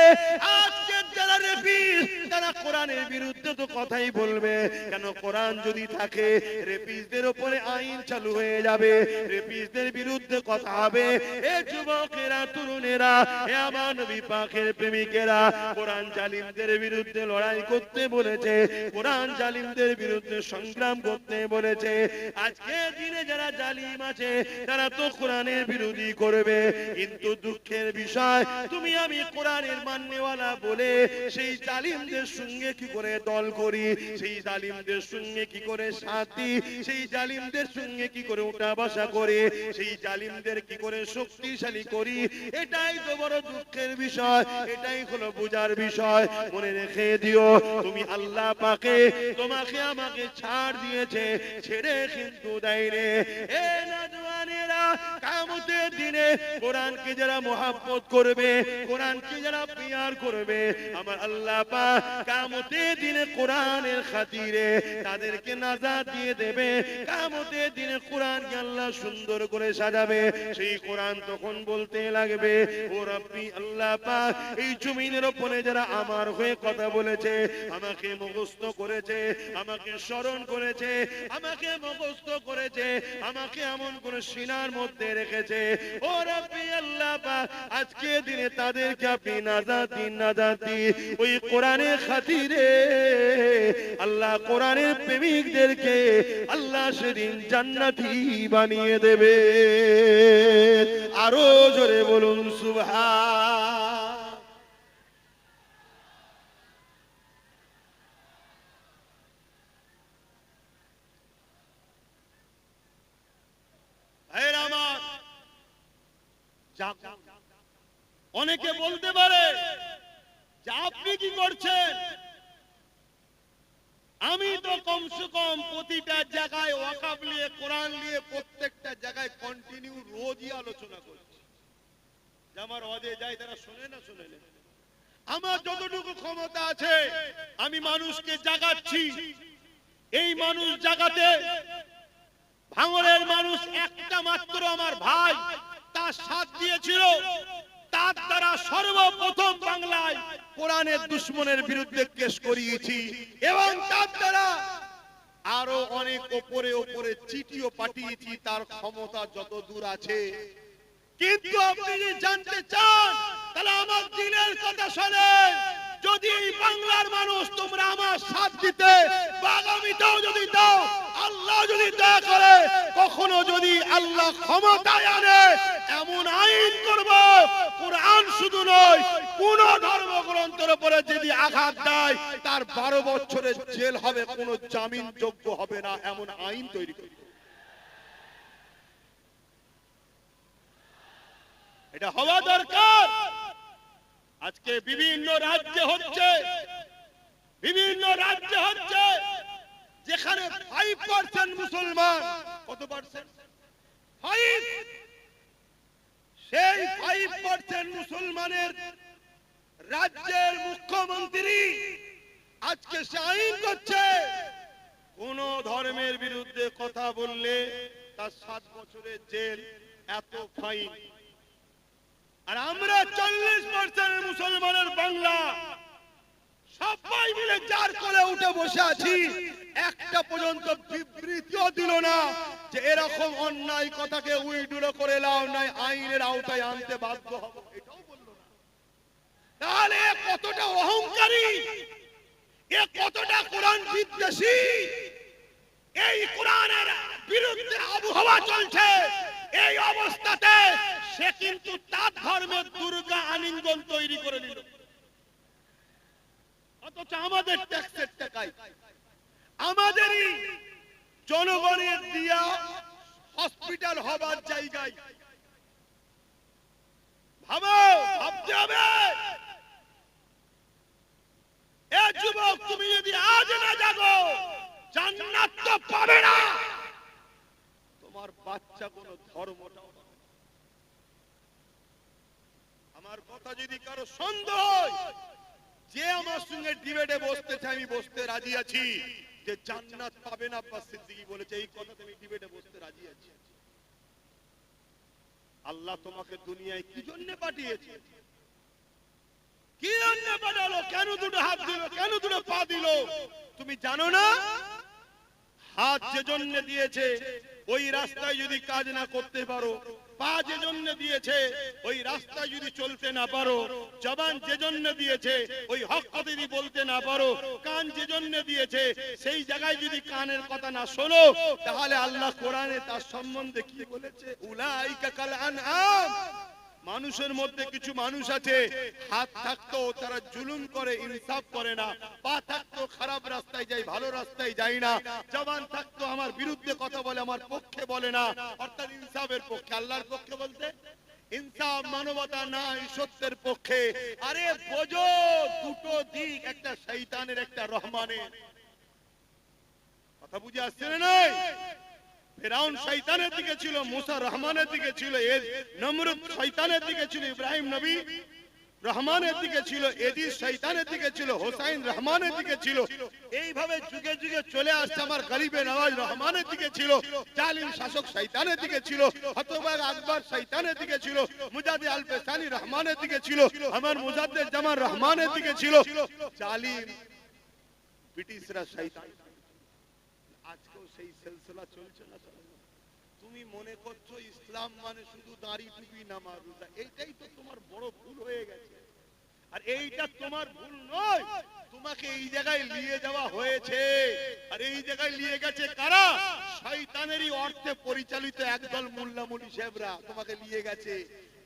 আজকের যারা রেপিস্ট তারা কোরআনের বিরুদ্ধে তো কথাই বলবে। কেন? কোরআন যদি থাকে রেপিস্টদের উপরে আইন চালু হয়ে যাবে, রেপিস্টদের বিরুদ্ধে কথা হবে। এ যুবকেরা, তরুণেরা, হে আমার নবী পাকের প্রেমিকেরা, কোরআন জালিমদের বিরুদ্ধে লড়াই করতে বলেছে, কোরআন জালিমদের বিরুদ্ধে সংগ্রাম করতে বলেছে। আজকে দিনে যারা জালিম আছে তারা তো কোরআনের বিরোধী করবে, কিন্তু দুঃখের বিষয় তুমি আমি কোরআনের মাননেওয়ালা বলে সেই জালিমদের সঙ্গে কি করে দল করি, সেই জালিমদের সঙ্গে কি করে সাথী, সেই জালিমদের সঙ্গে কি করে উঠা বসা করে, সেই জালিমদের কি করে শক্তিশালী করি। এটাই তো বড় দুঃখের বিষয়, এটাই হলো বোঝার বিষয়। মনে রেখে দিও, তুমি আল্লাহ পাকে তোমাকে আমাকে ছাড় দিয়েছে, ছেড়ে কিন্তু দেয়নি। এ নওজওয়ানেরা, কিয়ামতের দিন দিনে কোরআনকে যারা মহব্বত করবে, কোরআনকে যারা প্রিয়ার করবে, আমার আল্লাহ পাক কিয়ামতের দিনে কোরআনের খাতিরে তাদেরকে নাজাত দিয়ে দেবে। কিয়ামতের দিনে কোরআনকে আল্লাহ সুন্দর করে সাজাবে। সেই কোরআন তখন বলতে লাগবে, ও রব্বি আল্লাহ পাক, এই জমিনের উপরে যারা আমার হয়ে কথা বলেছে, আমাকে মুখস্থ করেছে, আমাকে স্মরণ করেছে, আমাকে মুখস্থ করেছে, আমাকে এমন কোন সিনার মধ্যে রেখেছে, ও রব্বি আল্লাহ পাক, আজকে দিনে তাদেরকে আপনি নাজাত দিন, নাজাত দিন। ওই কোরআনের খাতিরে আল্লাহ কোরআনের প্রেমিকদেরকে আল্লাহ সেদিন জান্নাতি বানিয়ে দেবে। আরো জোরে বলুন সুবহান। অনেকে বলতে পারে যে আপনি কি করছেন? আমি তো কমসে কম প্রতিটা জায়গায় ওয়াকাফ নিয়ে, কোরআন নিয়ে প্রত্যেকটা জায়গায় কন্টিনিউ রোজই আলোচনা করছি। আমার ওয়াজে যায় তারা শুনে না, শুনে না। আমার যতটুকু ক্ষমতা আছে আমি মানুষকে জাগাচ্ছি। এই মানুষ জাগাতে ভাঙড়ের মানুষ একটা মাত্র আমার ভাই তার সাথ দিয়েছিল। তার দ্বারা সর্বপ্রথম বাংলায় কোরআনের দুশমনের বিরুদ্ধে কেস করিয়েছি এবং তার দ্বারা আরো অনেক উপরে উপরে চিঠিও পাঠিয়েছি। তার ক্ষমতা যত দূর আছে। কিন্তু আপনি যদি জানতে চান তাহলে আমার দিনের কথা শোনেন। যদি এই বাংলার মানুষ তোমরা আমার সাথ দিতে বা আগামীতেও যদি দাও, আল্লাহ যদি দয়া করে, কখনো যদি আল্লাহ ক্ষমতায় আনে, এমন আইন করব, কোরআন শুধু নয় কোন ধর্মগ্রন্থের উপরে যদি আঘাত দেয় তার 12 বছরের জেল হবে, কোনো জামিন যোগ্য হবে না, এমন আইন তৈরি করব। এটা হওয়া দরকার। আজকে বিভিন্ন রাজ্যে হচ্ছে, বিভিন্ন রাজ্যে হচ্ছে যেখানে 5% মুসলমান। কত পার্সেন্ট? 5। সেই 5% মুসলমানের রাজ্যের মুখ্যমন্ত্রী আজকে সে আইন করছে, কোন ধর্মের বিরুদ্ধে কথা বললে তার 7 বছরের জেল, এত ফাইন। আর আমরা 40% মুসলমানের বাংলা সবাই মিলে যার কোলে উঠে বসে আছি, একটা পর্যন্ত বিবৃতিও দিল না যে এরকম অন্যায় কথাকে উইড্রো করে নাও, নাই আইনের আওতায় আনতে বাধ্য হব, এটাও বলল না। তাহলে কতটা অহংকারী, এ কতটা কোরআন বিদ্বেষী। এই কোরআনের বিরুদ্ধে আবহাওয়া চলছে, এই অবস্থাতে সে কিন্তু তার ধর্মের দুর্গা আলিঙ্গন তৈরি করে নিল। অথচ আমাদের ট্যাক্সের টাকায়, আমাদেরই জনগণের দিয়া হসপিটাল হবার জায়গায় ভাবো, ভাবতে হবে। এ যুবক, তুমি যদি আজ না জাগো, জান্নাত তো পাবে না, তোমার বাচ্চা কোনো ধর্মটাও। আমার কথা যদি কারো সন্দেহ হয়, যে আমার সঙ্গে ডিবেটে বসতে চাই, আমি বসতে রাজি আছি। যে জান্নাত পাবে না, আব্বাস সিদ্দিকী বলেছে, এই কথাতে আমি ডিবেটে বসতে রাজি আছি। আল্লাহ তোমাকে দুনিয়ায় কি জন্য পাঠিয়েছে? কি জন্য পাঠালো? কেন দুটো হাত দিল? কেন দুটো পা দিল? তুমি জানো না? হাত যে জন্য দিয়েছে ওই রাস্তায় যদি কাজ না করতে পারো, পা যে জন্য দিয়েছে ওই রাস্তায় যদি চলতে না পারো, জবান যে জন্য দিয়েছে ওই হক কথা যদি বলতে না পারো, কান যে জন্য দিয়েছে সেই জায়গায় যদি কানের কথা না শোনো, তাহলে আল্লাহ কোরআনে তার সম্বন্ধে কি বলেছে? উলাইকা কাল আনআম। মানুষের মধ্যে কিছু মানুষ আছে, হাত থাকতো তারা জুলুম করে, ইনসাফ করে না, পা থাকতো খারাপ রাস্তায় যায়, ভালো রাস্তায় যায় না, জবান থাকতো আমার বিরুদ্ধে কথা বলে, আমার পক্ষে বলে না, অর্থাৎ ইনসাফের পক্ষে। আল্লাহর পক্ষে বলতে ইনসাফ, মানবতা নাই, সত্যের পক্ষে। আরে বোঝো, দুটো দিক, একটা শয়তানের, একটা রহমানের। কথা বুঝে আসছে না? নাই ফেরাউন শয়তানের দিকে ছিল, মুসা রহমানের দিকে ছিল, নমরুদ শয়তানের দিকে ছিল, ইব্রাহিম নবী রহমানের দিকে ছিল, এদিস শয়তানের দিকে ছিল, হোসাইন রহমানের দিকে ছিল। এইভাবে যুগে যুগে চলে আসছে। আমার গরিবে নওয়াজ রহমানের দিকে ছিল, জালিম শাসক শয়তানের দিকে ছিল, হতবাগ আকবর শয়তানের দিকে ছিল, মুজাদ্দিদ আল ফেসানি রহমানের দিকে ছিল, আমার মুজাদ্দিদ জামান রহমানের দিকে ছিল, জালিম ব্রিটিশরা শয়তান। আজকেও সেই সিলসিলা চলছে না? তুমি মনে করছো ইসলাম মানে শুধু দাড়ি টুপি নামাজ রোজা, এইটাই তো তোমার বড় ভুল হয়ে গেছে। আর এইটা তোমার ভুল নয়, তোমাকে এই জায়গায় নিয়ে যাওয়া হয়েছে। আর এই জায়গায় নিয়ে গেছে কারা? শয়তানেরই অর্থে পরিচালিত একদল মোল্লা মুলি সাহেবরা তোমাকে নিয়ে গেছে।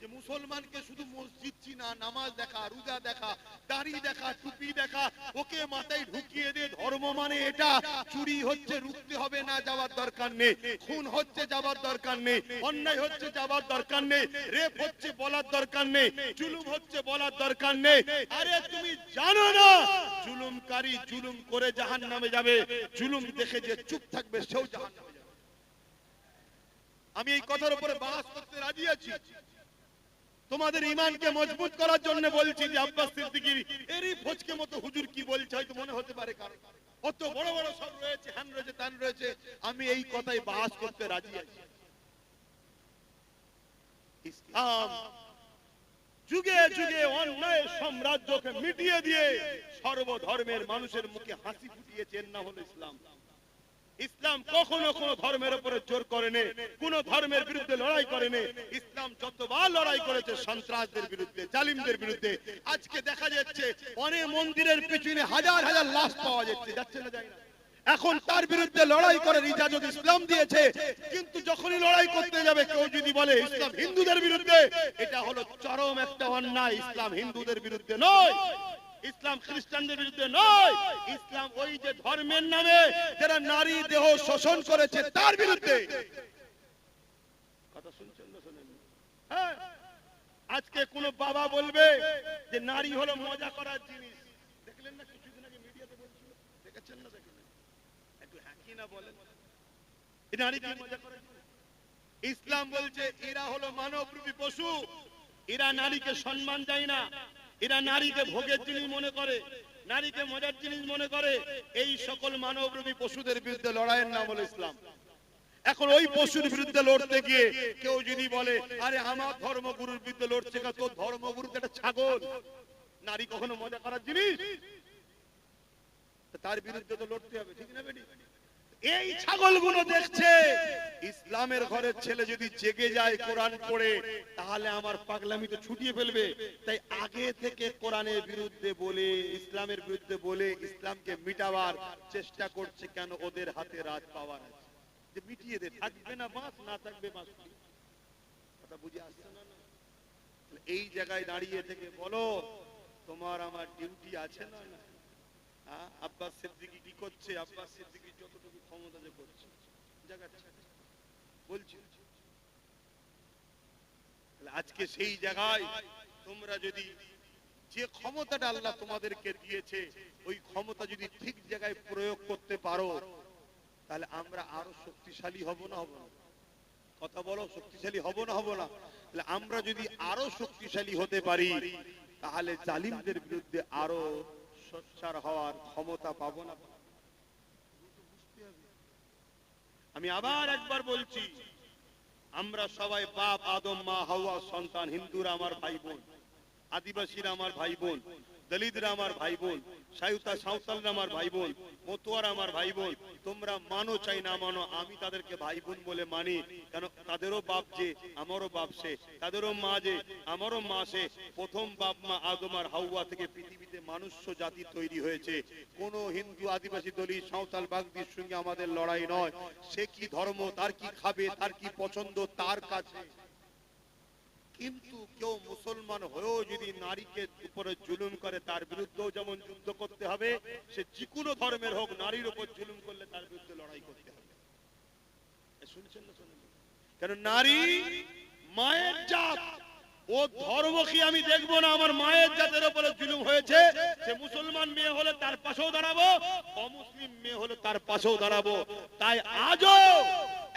যে মুসলমানকে শুধু মসজিদ চিনা, নামাজ দেখা, রোজা দেখা, দাড়ি দেখা, টুপি দেখা, ওকে মাথায় ঢুকিয়ে দিয়ে ধর্ম মানে এটা। চুরি হচ্ছে রুখতে হবে না, যাওয়ার দরকার নেই। খুন হচ্ছে যাওয়ার দরকার নেই। অন্যায় হচ্ছে যাওয়ার দরকার নেই। রেপ হচ্ছে বলার দরকার নেই। জুলুম হচ্ছে বলার দরকার নেই। আরে তুমি জানো না জুলুমকারী জুলুম করে জাহান্নামে যাবে, জুলুম দেখে যে চুপ থাকবে সেও জাহান্নামে যাবে। আমি এই কথার উপরে বাস করতে রাজি আছি। তোমাদের ঈমানকে মজবুত করার জন্য বলছি যে আব্বাস সিদ্দিকী এরই ফজকে মতো হুজুর কি বলছে হয়তো মনে হতে পারে কারণ অত বড় বড় সব রয়েছে, হ্যান রয়েছে, তান রয়েছে। আমি এই কথাই বাস করতে রাজি আছি। ইসলাম যুগে যুগে অন্যায় সাম্রাজ্যকে মিটিয়ে দিয়ে সর্বধর্মের মানুষের মুখে হাসি ফুটিয়েছে, এর নাম হলো ইসলাম। ইসলাম কখনো কোন ধর্মের উপরে জোর করেনি, কোন ধর্মের বিরুদ্ধে লড়াই করেনি। ইসলাম যতবার লড়াই করেছে সন্ত্রাসদের বিরুদ্ধে, জালিমদের বিরুদ্ধে। আজকে দেখা যাচ্ছে অনেক মন্দিরের পিছনে হাজার হাজার লাশ পাওয়া যাচ্ছে, যাচ্ছে না যায় না? এখন তার বিরুদ্ধে লড়াই করার ইজাজত ইসলাম দিয়েছে। কিন্তু যখনই লড়াই করতে যাবে কেউ যদি বলে ইসলাম হিন্দুদের বিরুদ্ধে, এটা হলো চরম একটা অন্যায়। ইসলাম হিন্দুদের বিরুদ্ধে নয়, ইসলাম খ্রিস্টানদের বিরুদ্ধে নয়, ইসলাম ওই যে ধর্মের নামে যারা নারী দেহ শোষণ করেছে তার বিরুদ্ধে। কথা শুনছেন না শুনেন? হ্যাঁ, আজকে কোন বাবা বলবে যে নারী হলো মজা করার জিনিস। দেখলেন না কিছুদিন আগে মিডিয়াতে বলছিল, দেখেছেন না? দেখলেন একটু হ্যাঁ কি না বলেন, এই নারী কি মজা করার জিনিস? ইসলাম বলছে এরা হলো মানবরূপী পশু, এরা নারীকে সম্মান দেয় না, এরা নারীকে ভোগের জিনিস মনে করে, নারীকে মজার জিনিস মনে করে। এই সকল মানবরূপী পশুদের বিরুদ্ধে লড়াইয়ের নাম হলো ইসলাম। এখন ওই পশুর বিরুদ্ধে লড়তে গিয়ে কেউ যদি বলে আরে আমার ধর্মগুরুর বিরুদ্ধে লড়ছে, তোর ধর্মগুরু একটা ছাগল, নারী কখনো মজা করার জিনিস? তার বিরুদ্ধে তো লড়তে হবে, ঠিক না বেটি? এই ছাগলগুলো দেখছে ইসলামের ঘরের ছেলে যদি জেগে যায় কোরআন পড়ে, তাহলে আমার পাগলামি তো ছুটিয়ে ফেলবে। তাই আগে থেকে কোরআনের বিরুদ্ধে বলে, ইসলামের বিরুদ্ধে বলে ইসলামকে মিটাবার চেষ্টা করছে। কেন? ওদের হাতে রাজ পাওয়ার আছে, যে মিটিয়ে দে, থাকবে না বাঁশ, না থাকবে বাঁশ। কথা বুঝে আসছে না? এই জায়গায় দাঁড়িয়ে থেকে বলো তোমার আমার ডিউটি আছে না? আব্বাস সিদ্দিকী কি করছে? আব্বাস সিদ্দিকী যতটুকু ক্ষমতা যে করছে বলছি। আজকে সেই জায়গায় তোমরা যদি যে ক্ষমতাটা আল্লাহ তোমাদেরকে দিয়েছে ওই ক্ষমতা যদি ঠিক জায়গায় প্রয়োগ করতে পারো, তাহলে আমরা আরো শক্তিশালী হব না? হব না? কথা বলো, শক্তিশালী হব না? হব না? তাহলে আমরা যদি আরো শক্তিশালী হতে পারি, তাহলে জালিমদের বিরুদ্ধে আরো সোচ্চার হওয়ার ক্ষমতা পাবো না? আমি আবার একবার বলছি, আমরা সবাই বাপ আদম, মা হাওয়া সন্তান। হিন্দুরা আমার ভাই বোন, আদিবাসীরা আমার ভাই বোন, দলিতরা আমার ভাই বোন, সাঁওতালরা আমার ভাই বোন, মতুয়ারা আমার ভাই বোন। তোমরা মানো চাই না মানো, আমি তাদেরকে ভাই বোন বলে মানি। কেন? তাদেরও বাপ যে আমারও বাপ সে, তাদেরও মা যে আমারও মা সে। প্রথম বাপ মা আদম আর হাওয়া থেকে পৃথিবীতে মানুষ্য জাতি তৈরি হয়েছে। কোন হিন্দু, আদিবাসী, দলিত, সাঁওতাল, বাগদির সঙ্গে আমাদের লড়াই নয়। সে কি ধর্ম, তার কি খাবে, তার কি পছন্দ, তার কাছে। কিন্তু কেউ মুসলমান হয়েও যদি নারীকে উপরে জুলুম করে, তার বিরুদ্ধেও যেমন যুদ্ধ করতে হবে। সে যে কোনো ধর্মের হোক, নারীর উপর জুলুম করলে তার বিরুদ্ধে লড়াই করতে হবে। শুনছেন না? শুনুন। কেন? নারী মায়ের জাত, ও ধর্ম কি আমি দেখবো না? আমার মায়ের জাতের উপরে জুলুম হয়েছে, সে মুসলমান মেয়ে হলে তার পাশেও দাঁড়াবো, অমুসলিম মেয়ে হলে তার পাশেও দাঁড়াবো। তাই আজও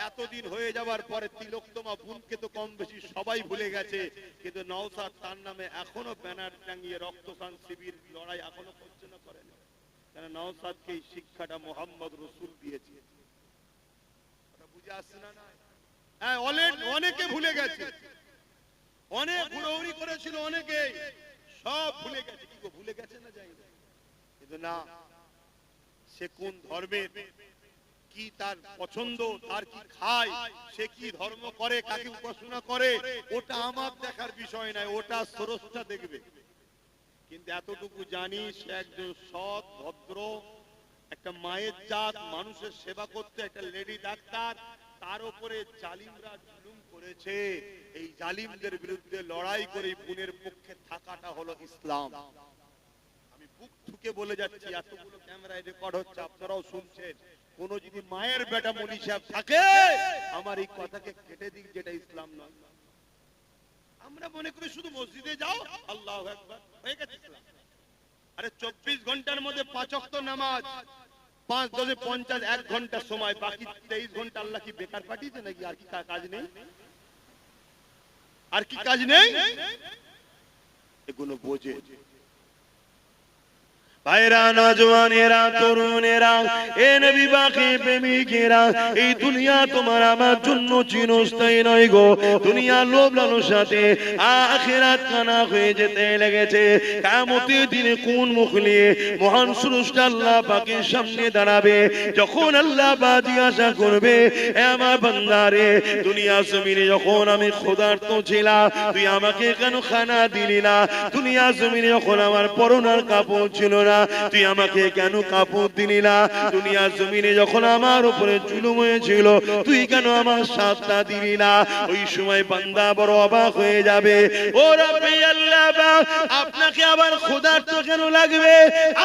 এতদিন হয়ে যাওয়ার পরে তিলোত্তমা বোনকে তো কম বেশি সবাই ভুলে গেছে, কিন্তু নওশাদ তার নামে এখনো ব্যানার টাঙিয়ে রক্তদান শিবির লড়াই এখনো করছে না, করে না? কারণ নওশাদকে এই শিক্ষাটা মোহাম্মদ রসুল দিয়েছে। বুঝে আসছে না? হ্যাঁ, অনেকে ভুলে গেছে, অনেক হুড়োহুড়ি করেছিল, অনেকে সব ভুলে গেছে। কি গো, ভুলে গেছে না? যাই না, কিন্তু না, সে কোন ধর্মের, কি তার পছন্দ, তার কি খায়, সে কি ধর্ম করে, কাকে উপাসনা করে, ওটা আমার দেখার বিষয় নয়, ওটা স্রষ্টা দেখবে। কিন্তু এতটুকু জানি, সে একজন সৎ ভদ্র, একটা মায়ের জাত, মানুষের সেবা করতে, একটা লেডি ডাক্তার। তার উপরে জালিমরা জুলুম করেছে, এই জালিমদের বিরুদ্ধে লড়াই করে বোনের পক্ষে থাকাটা হলো ইসলাম। আমি বুক ঠুকে বলে যাচ্ছি, এতগুলো ক্যামেরায় রেকর্ড হচ্ছে, আপনারাও শুনছেন। কোন যদি মায়ের বেটা মনি সাহেব থাকে, আমার এই কথাকে কেটে দিক, যেটা ইসলাম নয়। আমরা মনে করি শুধু মসজিদে যাও, আল্লাহু আকবার, হয়ে গেছে ইসলাম। আরে 24 ঘন্টার মধ্যে 5 ওয়াক্ত নামাজ, 5 10 50 1 ঘন্টা সময়, বাকি 23 ঘন্টা আল্লাহ কি বেকার পাঠিয়েছে নাকি? আর কি কাজ নেই? আর কি কাজ নেই? এগুলো বোঝে। ভাইরা, নজওয়ানেরা, তরুণেরা, এ নবী বাকি প্রেমিকেরা, এই দুনিয়া তোমার আমার জন্য চিরস্থায়ী নয় গো। দুনিয়া লোভ লালসাতে আখিরাত কানা হয়ে যেতে লেগেছে। কিয়ামতের দিনে কোন মুখ নিয়ে মহান স্রষ্টা আল্লাহ পাকের সামনে দাঁড়াবে? যখন আল্লাহ পাক জিজ্ঞাসা করবে, হে আমার বান্দারে, দুনিয়া জমিনে যখন আমি ক্ষুধার্ত ছিলাম, তুই আমাকে কেন খানা দিলি না? দুনিয়া জমিনে যখন আমার পরনার কাপড় ছিল না, তুই আমাকে কেন কাপড় দিলি না? দুনিয়া জমিনে যখন আমার উপরে জুলুম হয়েছিল, তুই কেন আমার সাথটা দিলি না? ওই সময় বান্দা বড় অবাক হয়ে যাবে। ও রব্বি আল্লাহ পাক, আপনাকে আবার ক্ষুধার্ত কেন লাগবে?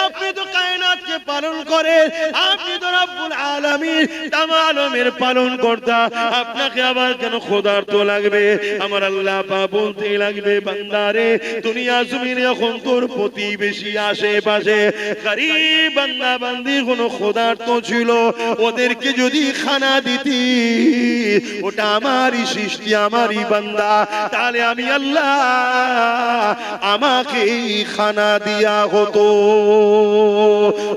আপনি তো কায়নাতকে পালন করেন, আপনি তো রব্বুল আলামিন, তামাম আলমের পালন কর্তা, আপনাকে আবার কেন ক্ষুধার্ত লাগবে? আমার আল্লাহ পাক বলতে লাগবে, বান্দারে, দুনিয়া জমিনে যখন তোর প্রতিবেশী আশেপাশে গরীব বান্দা বান্দি কোনো ক্ষুধার্ত ছিল, ওদেরকে যদি খানা দিতি, ওটা আমারই সৃষ্টি, আমারই বান্দা, তাহলে আমি আল্লাহ আমাকে খানা দিয়া হতো।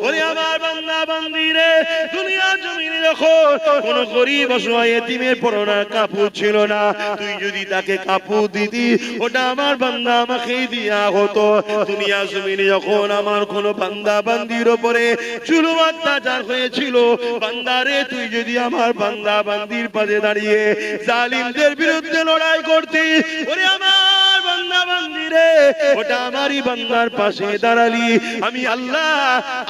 ওরে আমার বান্দা বান্দিরে, দুনিয়া জমিনে যখন কোন গরীব অসহায় এতিমের পরনে কাপড় ছিল না, তুই যদি তাকে কাপড় দিতি, ওটা আমার বান্দা আমাকেই দিয়া হতো। দুনিয়া জমিনে যখন আমার কোন বান্দা বান্দির উপরে জুলুম অত্যাচার হয়েছিল, বান্দারে, তুই যদি আমার বান্দা বান্দির পাশে দাঁড়িয়ে জালিমদের বিরুদ্ধে লড়াই করতি, ওরে আমার বান্দা বান্দিরে, ওটা আমারই বান্দার পাশে দাঁড়ালি, আমি আল্লাহ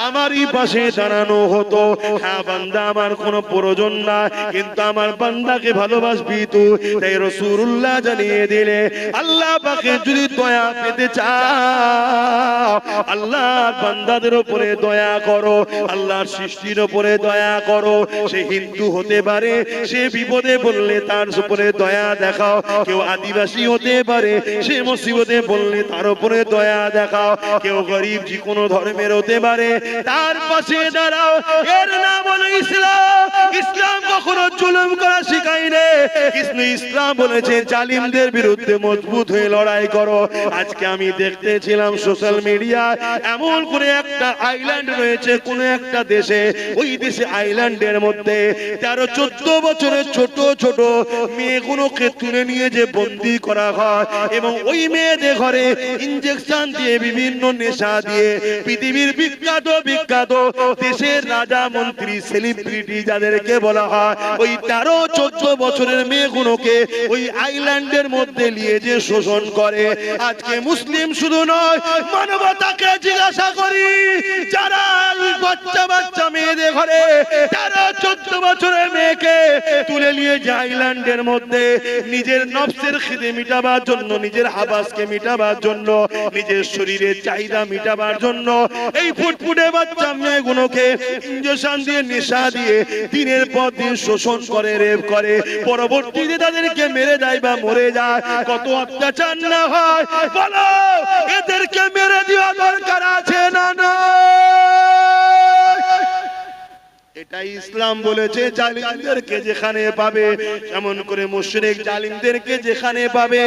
আমারই পাশে দাঁড়ানো হতো। হ্যাঁ বান্দা, আমার কোনো প্রয়োজন না, কিন্তু আমার বান্দাকে ভালোবাসবি তুই। তাই রাসূলুল্লাহ জানিয়ে দিলে, আল্লাহ পাকে যদি দয়া পেতে চাও, আল্লাহ বান্দাদের উপরে দয়া করো, আল্লাহর সৃষ্টির উপরে দয়া করো। সে হিন্দু হতে পারে, সে বিপদে বললে তার উপরে দয়া দেখাও। কেউ আদিবাসী হতে পারে, সে মুসিবতে বললে তার উপরে দয়া দেখাও। কেউ গরিব যে কোনো ধর্মের হতে পারে, তার পাশে দাঁড়াও। এর নাম হলো ইসলাম। ইসলাম কখনো জুলুম করা শেখায় না। ইসলাম বলেছে জালিমদের বিরুদ্ধে মজবুত হয়ে লড়াই করো। আজকে আমি দেখতেছিলাম সোশ্যাল মিডিয়ায়, এমন করে একটা আইল্যান্ড রয়েছে কোন একটা দেশে, ওই দেশে আইল্যান্ডের মধ্যে 13-14 বছরের ছোট ছোট মেয়েগুলোকে তুলে নিয়ে যে বন্দী করা হয়, এবং ওই মেয়েদের ঘরে ইনজেকশন দিয়ে, বিভিন্ন নেশা দিয়ে, পৃথিবীর বিখ্যাত বিখ্যাত দেশের রাজা মন্ত্রী সেলিব্রিটি যাদেরকে বলা হয়, ওই 13-14 বছরের মেয়েগুলোকে ওই আইল্যান্ডের মধ্যে নিয়ে যে শোষণ করে। আজকে মুসলিম শুধু নয়, মানবতাকে জিজ্ঞাসা করি, যারা বাচ্চা বাচ্চা মেয়েদের ঘরে 13-14 বছরের মেয়েকে তুলে নিয়ে যে আইল্যান্ডের মধ্যে নিজের নফসের খিদে মিটাবার জন্য, নিজের হাবাসকে মিটাবার জন্য, নিজের শরীরের চাহিদা মিটাবার জন্য, এই ফুটফুটে বাচ্চা মেয়েগুলোকে ইনজেকশন দিয়ে, নেশা দিয়ে দিনের পর দিন শোষণ করে, রেপ করে, পরবর্তীতে তাদেরকে মেরে দেয় বা মরে যায়। কত অত্যাচার না হয় বলো? এদেরকে মেরে দেওয়া দরকার আছে না? না, এটাই ইসলাম বলেছে, জালিমদেরকে যেখানে পাবে, এমন করে মুশরিক জালিমদেরকে যেখানে পাবে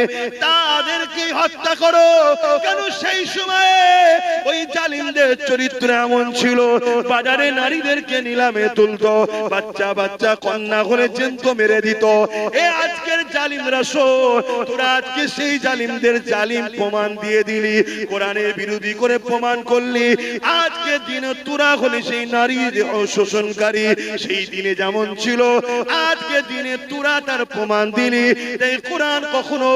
তাদেরকে হত্যা করো। কেন সেই সময়ে ওই জালিমদের চরিত্র এমন ছিল, বাজারে নারীদেরকে নিলামে তুলতো, বাচ্চা বাচ্চা কন্যা করে জ্যান্ত মেরে দিত। এ আজকের জালিমরা শোন, তোরা আজকে সেই জালিমদের জালিম প্রমাণ দিয়ে দিলি, কোরআনের বিরোধী করে প্রমাণ করলি। আজকে দিনে তোরা হলে সেই নারীদের শোষণ, সেই দিনে যেমন ছিল আজকে দিনে তোরা তার প্রমাণ দিলি। তাই কোরআন কখনো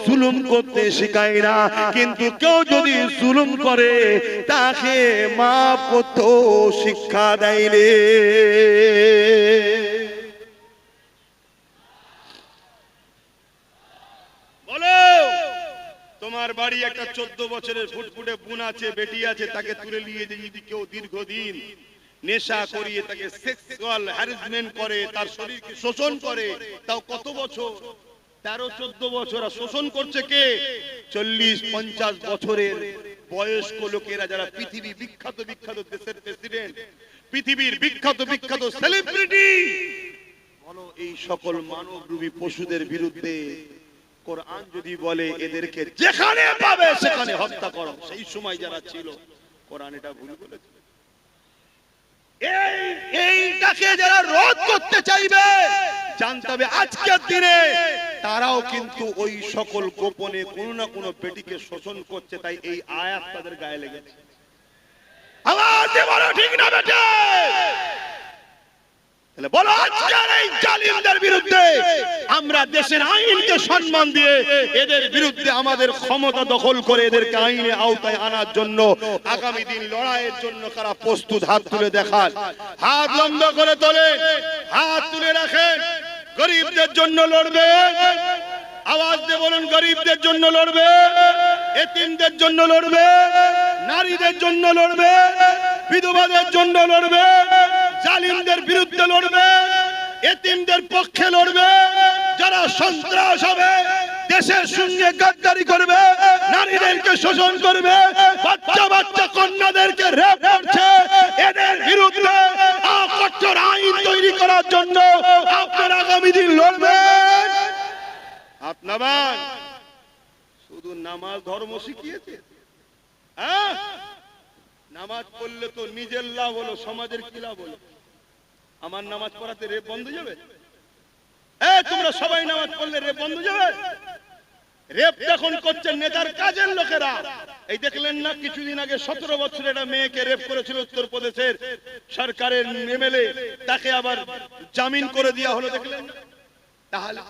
জুলুম করতে শেখায় না, কিন্তু কেউ যদি জুলুম করে তাকে মাফ করতে শিক্ষা দেয় রে। বলো, তোমার বাড়ি একটা 14 বছরের ফুটফুটে বোন আছে, বেটি আছে, তাকে তুলে নিয়ে যদি কেউ দীর্ঘদিন নেশা করিয়ে তাকে সেক্সুয়াল হ্যারাসমেন্ট করে, তার শরীরকে শোষণ করে, তাও কত বছর, 13-14 বছর। আর শোষণ করছে কে? 40-50 বছরের বয়স্ক লোকেরা, যারা পৃথিবী বিখ্যাত বিখ্যাত দেশের প্রেসিডেন্ট, পৃথিবীর বিখ্যাত বিখ্যাত সেলিব্রিটি। বলো, এই সকল মানবরূপী পশুদের বিরুদ্ধে কোরআন যদি বলে এদেরকে যেখানে পাবে সেখানে হত্যা করো, সেই সময় যারা ছিল কোরআন এটা ভুল বলেছে। এইটাকে যারা রোধ করতে চাইবে, জানতে হবে আজকের দিনে তারাও কিন্তু ওই সকল গোপনে কোনো না কোনো বেটিকে শোষণ করছে। তাই এই আয়াত তাদের গায়ে লেগেছে। আওয়াজ দিয়ে বলো, ঠিক না বেটে? তাহলে বলো, আজকের এই জালিমদের বিরুদ্ধে আমরা দেশের আইনকে সম্মান দিয়ে এদের বিরুদ্ধে আমাদের ক্ষমতা দখল করে এদেরকে আইনের আওতায় আনার জন্য আগামী দিন লড়াইয়ের জন্য কারা প্রস্তুত? হাত তুলে দেখান, হাত লম্বা করে তোলেন, হাত তুলে রাখেন। গরিবদের জন্য লড়বে, আওয়াজ দিয়ে বলুন, গরিবদের জন্য লড়বে, এতিমদের জন্য লড়বে, নারীদের জন্য লড়বে, বিধবাদের জন্য লড়বে, জালিমদের বিরুদ্ধে লড়বে, এতিমদের পক্ষে লড়বে। যারা সন্ত্রাস হবে, দেশের সঙ্গে গাদ্দারি করবে, নারীদেরকে শোষণ করবে, বাচ্চা বাচ্চা কন্যাদেরকে রেপ করছে, এদের বিরুদ্ধে কঠোর আইন তৈরি করার জন্য আপনারা আগামী দিন লড়বেন। আপনার শুধু নামাজ ধর্ম শিখিয়েছে? হ্যাঁ, নামাজ পড়লে তো নিজের লাভ হলো, সমাজের কি লাভ হলো? আমার নামাজ পড়াতে রেপ বন্ধ যাবে? তোমরা সবাই নামাজ পড়লে রেপ বন্ধ যাবে? রেপ যখন করছে নেতার কাজের লোকেরা। এই দেখলেন না কিছুদিন আগে 17 বছরের একটা মেয়েকে রেপ করেছিল উত্তরপ্রদেশের সরকারের এমএলএ, তাকে আবার জামিন করে দেওয়া হলো, দেখলেন? তাহলে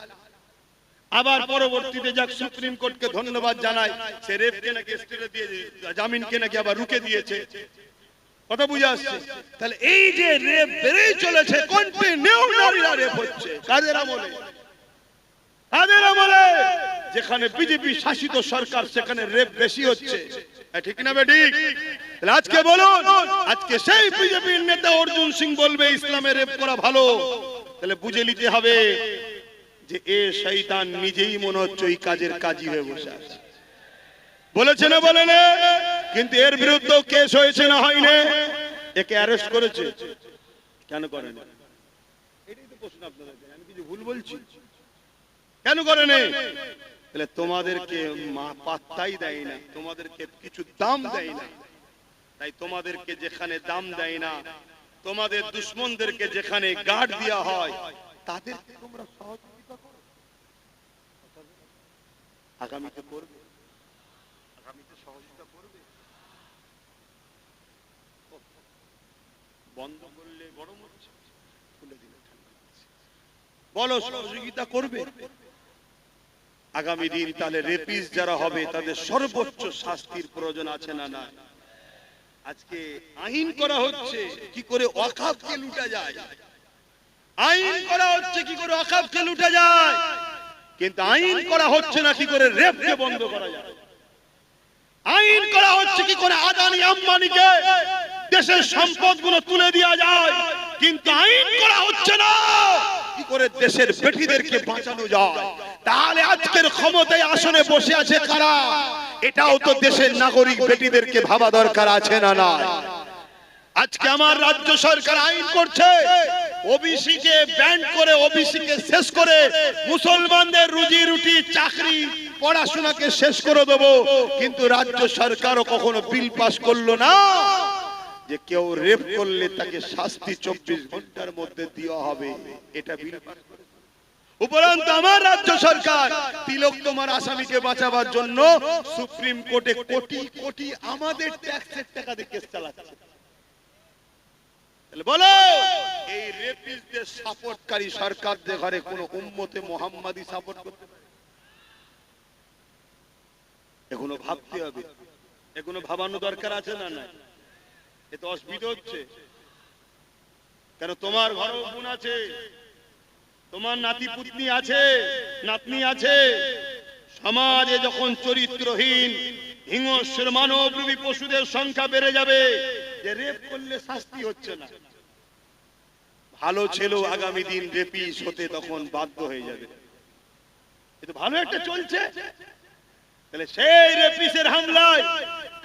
আবার পরবর্তীতে যাক সুপ্রিম কোর্টকে ধন্যবাদ জানাই, সে রেপকে নাকি স্টেটে দিয়ে জামিনকে নাকি আবার রুকে দিয়েছে। কথা বুঝে আসছে? তাহলে এই যে রেপ বেড়েই চলেছে, কন্টিনিউ নারীরা রেপ হচ্ছে। কাদের আমলে? কাদের আমলে? যেখানে বিজেপি শাসিত সরকার সেখানে রেপ বেশি হচ্ছে, ঠিক না বেঠিক? তাহলে আজকে বলুন, আজকে সেই বিজেপির নেতা অর্জুন সিং বলবে ইসলামে রেপ করা ভালো, তাহলে বুঝে নিতে হবে যে এ শয়তান নিজেই মনে হচ্ছে ওই কাজের কাজী হয়ে বসে আছে। বলেছে না বলে না? কিন্তু এর বিরুদ্ধে কেস হয়েছে না হয়নি? একে অ্যারেস্ট করেছে, কেন করেন? এটাই তো প্রশ্ন আপনাদের, আমি কিছু ভুল বলছি? কেন করেন? তাহলে তোমাদেরকে পাত্তাই দেয় না, তোমাদেরকে কিছু দাম দেয় না। তাই তোমাদেরকে যেখানে দাম দেয় না, তোমাদের দুশমনদেরকে যেখানে গার্ড দেওয়া হয়, তাদেরকে তোমরা সহযোগিতা করো। আগামীতে করবে, আগামীতে সহযোগিতা করবে। বন্ধ করলে গরম হচ্ছে, খুলে দিলে ঠান্ডা হচ্ছে। বলো, সহযোগিতা করবে? আগামী দিন তাহলে রেপিস যারা হবে তাদের সর্বোচ্চ শাস্তির প্রয়োজন আছে না না? আজকে আইন করা হচ্ছে কি করে ওয়াকফকে লুটা যায়, আইন করা হচ্ছে কি করে ওয়াকফকে লুটা যায়, কিন্তু আইন করা হচ্ছে না কি করে রেপকে বন্ধ করা যায়। আইন করা হচ্ছে কি করে আদানি আম্বানিকে দেশের সম্পদগুলো তুলে দেওয়া যায়, কিন্তু আইন করা হচ্ছে না কি করে দেশের বেটিদেরকে বাঁচানো যায়। তাহলে আজকের ক্ষমতায় আসনে বসে আছে কারা? এটাও তো দেশের নাগরিক বেটিদেরকে ভাবা দরকার আছে না না? আজকে আমার রাজ্য সরকার আইন করছে ওবিসি কে ব্যান করে, ওবিসি কে শেষ করে মুসলমানদের রুজি রুটি চাকরি পড়াশোনাকে শেষ করে দেবো। কিন্তু রাজ্য সরকারও কখনো বিল পাস করলো না যে কেউ রেপ করলে তাকে শাস্তি 24 ঘন্টার মধ্যে দেওয়া হবে, এটা বিল পাস করে। উপরন্ত আমার রাজ্য সরকার তিলক তোমার আসামিকে বাঁচাবার জন্য সুপ্রিম কোর্টে কোটি কোটি আমাদের ট্যাক্সের টাকা দিয়ে কেস চালাচ্ছে। বলো এই রেপিস্টদের সাপোর্টকারী সরকারদের ঘরে কোন উম্মতে মুহাম্মাদি সাপোর্ট করতে পারে? এগুলো ভাবতে হবে, এগুলো ভাবানো দরকার আছে না? না, এতে অসুবিধা হচ্ছে কেন? তোমার ঘরেও বোন আছে, তোমার নাতি পুতনি আছে, নাতনি আছে। সমাজে যখন চরিত্রহীন হিংস্র মানবরূপী পশুদের সংখ্যা বেড়ে যাবে, যে রেপ করলে শাস্তি হচ্ছে না, ভালো ছেলেও আগামী দিন রেপিস হতে তখন বাধ্য হয়ে যাবে। এটা ভালো একটা চলছে, তাহলে সেই রেপিসের হামলায়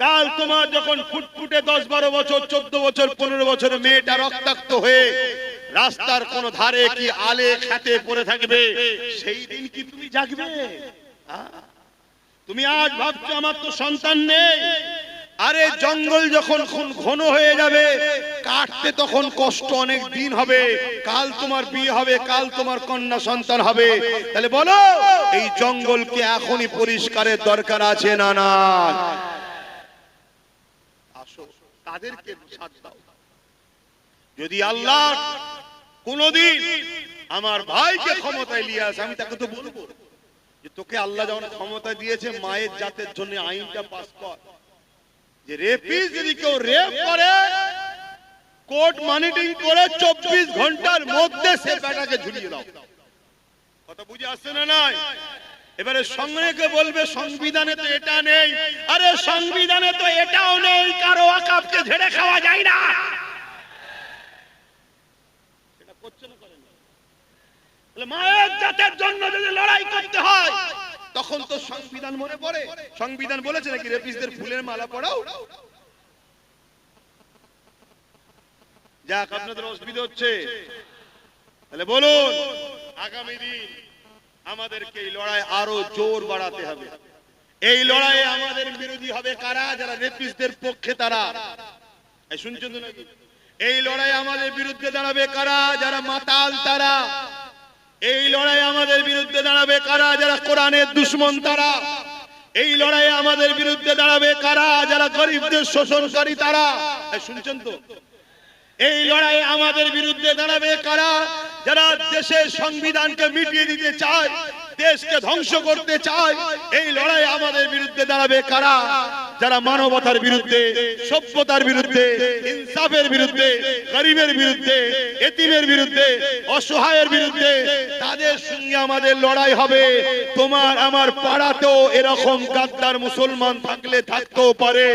কাল তোমার যখন ফুটফুটে 10-12 বছর 14 বছর 15 বছরের মেয়েটা রক্তাক্ত হয়ে রাস্তার কোন ধারে কি আলে খেতে পড়ে থাকবে, সেই দিন কি তুমি জাগবে? তুমি আজ ভাবছো আমার তো সন্তান নেই, আরে জঙ্গল যখন ঘন হয়ে যাবে কাটতে তখন কষ্ট অনেক দিন হবে, কাল তোমার বিয়ে হবে, কাল তোমার কন্যা সন্তান হবে। তাহলে বলো এই জঙ্গলকে এখনই পরিষ্কারের দরকার আছে না? না, আসো তাদেরকে সাথ দাও। যদি আল্লাহ কোনদিন আমার ভাইকে ক্ষমতায় নিয়ে আসে, আমি তাকে তো বলবো যে তোকে আল্লাহ যখন ক্ষমতা দিয়েছে মায়ের জাতের জন্য আইনটা পাস কর, যে রেপিস যদি কেউ রেপ করে কোর্ট মনিটরিং করে 24 ঘন্টার মধ্যে সে বেটাকে ঝুলিয়ে দাও। কথা বুঝে আসছে না? নাই এবারে সঙ্গে বলবে সংবিধানে তো এটা নেই, আরে সংবিধানে তো এটাও নেই কারো ওয়াকফকে ঝেড়ে খাওয়া যায় না। এটা করছে না, করে না। তাহলে মায়ের জাতের জন্য যদি লড়াই করতে হয় তখন তো সংবিধান মনে পড়ে। সংবিধান বলেছে নাকি রেপিসদের ফুলের মালা পরাও? যাক, আপনাদের অসুবিধা হচ্ছে, তাহলে বলুন আগামী দিন আমাদেরকে এই লড়াই আরো জোর বাড়াতে হবে। এই লড়াইয়ে আমাদের বিরোধী হবে কারা? যারা রেপিসদের পক্ষে তারা। এই শুনছেন তো নাকি? এই লড়াই আমাদের বিরুদ্ধে দাঁড়াবে কারা? যারা মাতাল তারা। এই লড়াই আমাদের বিরুদ্ধে দাঁড়াবে কারা? যারা কোরআনের দুশমন তারা। এই লড়াই আমাদের বিরুদ্ধে দাঁড়াবে কারা? যারা গরিবদের শোষণকারী তারা। শুনছেন তো? এই লড়াই আমাদের বিরুদ্ধে দাঁড়াবে কারা? যারা দেশের সংবিধানকে মিটিয়ে দিতে চায়, দেশকে ধ্বংস করতে চায়। এই লড়াই আমাদের বিরুদ্ধে দাঁড়াবে কারা? যারা মানবতার বিরুদ্ধে, সভ্যতার বিরুদ্ধে, ইনসাফের বিরুদ্ধে, গরিবের বিরুদ্ধে, এতিমের বিরুদ্ধে, অসহায়ের বিরুদ্ধে। তাদের সঙ্গে আমাদের লড়াই হবে। তোমার আমার পাড়াতেও এরকম গাদ্দার মুসলমান থাকলে থাকতেও পারে।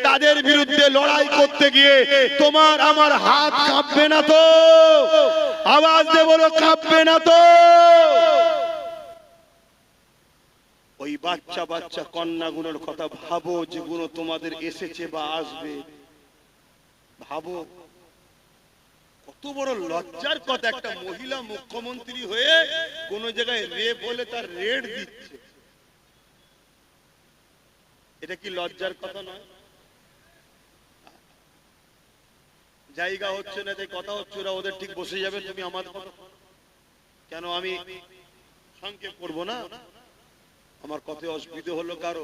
তাদের বিরুদ্ধে লড়াই করতে গিয়ে তোমার আমার হাত কাঁপবে না তো? আওয়াজ দিয়ে বলো, কাঁপবে না তো? ওই বাচ্চা বাচ্চা কন্যাগুলোর কথা ভাবো, যেগুলো তোমাদের এসেছে বা আসবে। ভাবো কত বড় লজ্জার কথা, একটা মহিলা মুখ্যমন্ত্রী হয়ে কোন জায়গায় রেপ হলে তার রেড দিচ্ছে। এটা কি লজ্জার কথা নয়? জায়গা হচ্ছে না, যে কথা হচ্ছে, ওরা ওদের ঠিক বসে যাবে, তুমি আমার কেন? আমি সংক্ষেপ করবো না, আমার কথা অসুবিধা হলো কারো?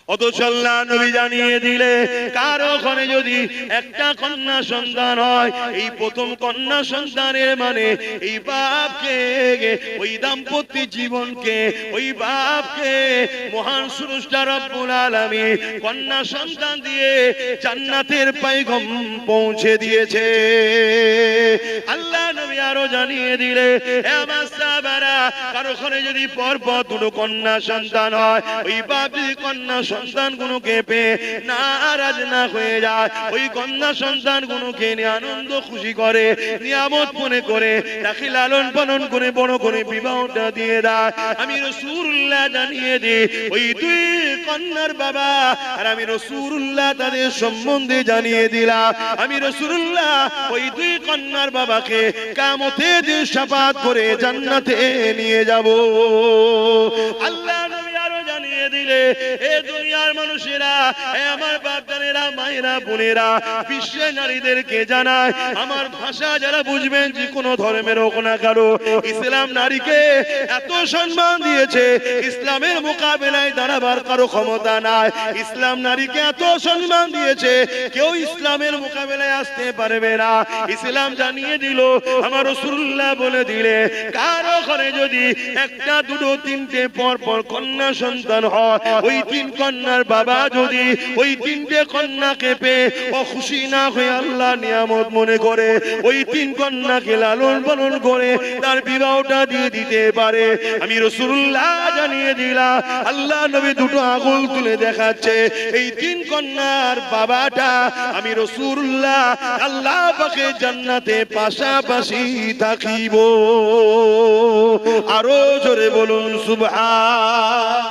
অথচ আল্লাহ নবী জানিয়ে দিলে কারো ঘরে যদি একটা কন্যা সন্তান হয়, এই প্রথম কন্যা সন্তানের মানে এই বাপকে, ওই দাম্পত্য জীবনকে, ওই বাপকে মহান স্রষ্টা রব্বুল আলামিন কন্যা সন্তান দিয়ে জান্নাতের পয়গাম পৌঁছে দিয়েছে। আল্লাহ নবী আরো জানিয়ে দিলে আমার সাহাবারা কারো ঘরে যদি পরপর দুটো কন্যা সন্তান হয়, ওই বাপ কন্যা সন্তানগুলোকে পেয়ে নারাজ না হয়ে যায়, ওই কন্যা সন্তানগুলোকে নিয়ে আনন্দ খুশি করে, নিয়ামত মনে করে তাকে লালন পালন করে বড় করে বিবাহটা দিয়ে দেয়। আমি রাসূলুল্লাহ জানিয়ে দিই, ওই দুই কন্যার বাবা আর আমি রাসূলুল্লাহ তাদের সম্বন্ধে জানিয়ে দিলাম। আমি রাসূলুল্লাহ ওই দুই কন্যার বাবাকে কিয়ামতের দিন শাফাত করে জান্নাতে নিয়ে যাব। আল্লাহ নবী আরো জানিয়ে দিলে, এ দুনিয়ার মানুষেরা, এ আমার বাপদানেরা, মায়েরা, বোনেরা, বিশ্বের নারীদেরকে জানায়, আমার ভাষা যারা বুঝবেন, যে কোনো ধর্মের হোক না কারো, ইসলাম নারীকে এত সম্মান দিয়েছে, ইসলামের মোকাবেলায় দাঁড়াবার কারো ক্ষমতা নাই। ইসলাম নারীকে এত সম্মান দিয়েছে, কেউ ইসলামের মোকাবেলায় আসতে পারবে না। ইসলাম জানিয়ে দিল, আমার রাসূলুল্লাহ বলে দিলে, কারো ঘরে যদি একটা, দুটো, তিনটে পর পর কন্যা সন্তান হয়, ওই তিন কন্যার বাবা যদি ওই তিনটে কন্যাকে পেয়ে ও খুশি না হয়ে আল্লাহ নিয়ামত মনে করে ওই তিন কন্যাকে লালন পালন করে তার বিবাহটা দিয়ে দিতে পারে, আমি রাসূলুল্লাহ জানিয়ে দিলাম, আল্লাহ নবী দুটো আঙুল তুলে দেখাচ্ছে, এই তিন কন্যার বাবাটা আমি রাসূলুল্লাহ আল্লাহ পাকের জান্নাতে পাশাপাশি থাকিব। আরো জোরে বলুন সুবহান।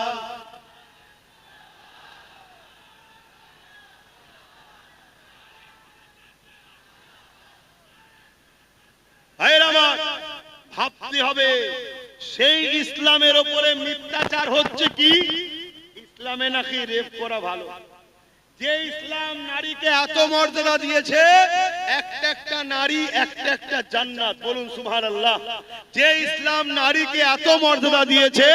ভাবতে হবে, সেই ইসলামের উপরে মিথ্যাচার হচ্ছে কি? ইসলামে নাকি রেপ করা ভালো। যে ইসলাম নারীকে এত মর্যাদা দিয়েছে, একটা একটা নারী একটা একটা জান্নাত, বলুন সুবহানাল্লাহ। যে ইসলাম নারীকে এত মর্যাদা দিয়েছে,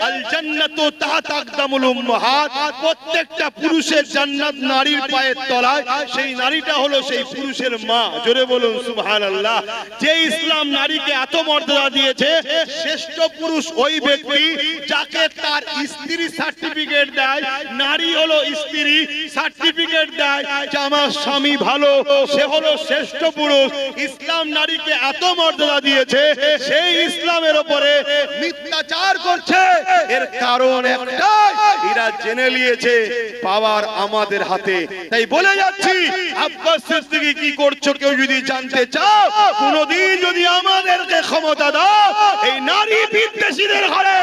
আল জান্নাতু তাহতা আকদামুল উম্মাহাত, প্রত্যেকটা পুরুষের জান্নাত নারীর পায়ের তলায়, সেই নারীটা হলো সেই পুরুষের মা, জোরে বলুন সুবহানাল্লাহ। যে ইসলাম নারীকে এত মর্যাদা দিয়েছে, শ্রেষ্ঠ পুরুষ ওই ব্যক্তি যাকে তার স্ত্রী সার্টিফিকেট দেয়, নারী হলো স্ত্রী সার্টিফিকেট দেয় যে আমার স্বামী ভালো, সে হলো শ্রেষ্ঠ পুরুষ। ইসলাম নারীকে এত মর্যাদা দিয়েছে, সেই ইসলামের উপরে মিথ্যাচার করছে, এর কারণ একটাই, এরা জেনে নিয়েছে পাওয়ার আমাদের হাতে। তাই বলে যাচ্ছি, আব্বাস সিদ্দিকী কি করছো কেউ যদি জানতে চাও, কোনদিন যদি আমাদেরকে ক্ষমতা দাও, এই নারী বিদ্বেষীদের ঘরে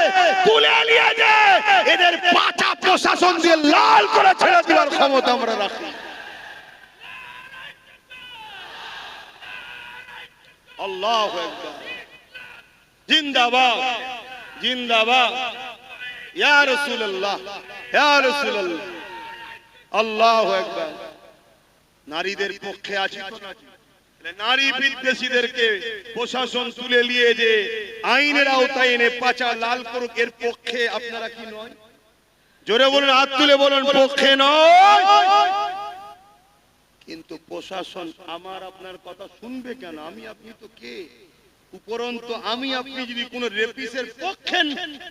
তুলে নিয়ে যায়, এদের পাঁচা প্রশাসন দিয়ে লাল করে ছেড়ে দেওয়ার ক্ষমতা আমরা রাখি। আল্লাহু আকবার, জিন্দাবাদ জিন্দাবাদ, ইয়া রাসূলুল্লাহ ইয়া রাসূলুল্লাহ, আল্লাহু আকবার। নারীদের পক্ষে আছি তো নাকি? নারী বিদ্বেষীদেরকে প্রশাসন তুলে নিয়ে যে আইনের আওতায় এনে পাঁচা লাল করুক, এর পক্ষে আপনারা কি নয়? জোরে বলুন, হাত তুলে বলুন, পক্ষে নয়। কিন্তু প্রশাসন আমার আপনার কথা শুনবে কেন? আমি আপনি তো কে? উপরন্তু আমি আপনি যদি কোন রেপিসের পক্ষে,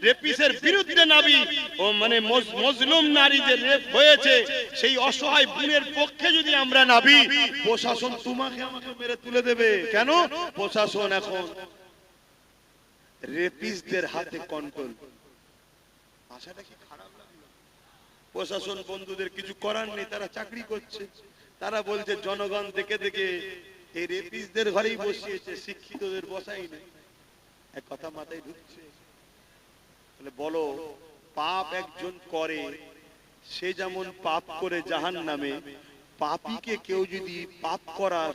রেপিসের বিরুদ্ধে নাবি, ও মানে মজলুম নারী যে রেপ হয়েছে, সেই অসহায় বোনের পক্ষে যদি আমরা নাবি, প্রশাসন তোমাকে আমাকে মেরে তুলে দেবে। কেন? প্রশাসন এখন রেপিসদের হাতে কন্ট্রোল। আশাটা কি খারাপ লাগলো? প্রশাসন বন্ধুদের কিছু করার নেই, তারা চাকরি করছে, তারা বলছে জনগণ দেখে দেখে এই রেপিসদের ঘরেই বসিয়েছে, শিক্ষিতদের বসাই নেই। এক কথা মাথায় ঢুকছে? তাহলে বলো, পাপ একজন করে, সে যেমন পাপ করে জাহান্নামে, পাপীকে কেউ যদি পাপ করার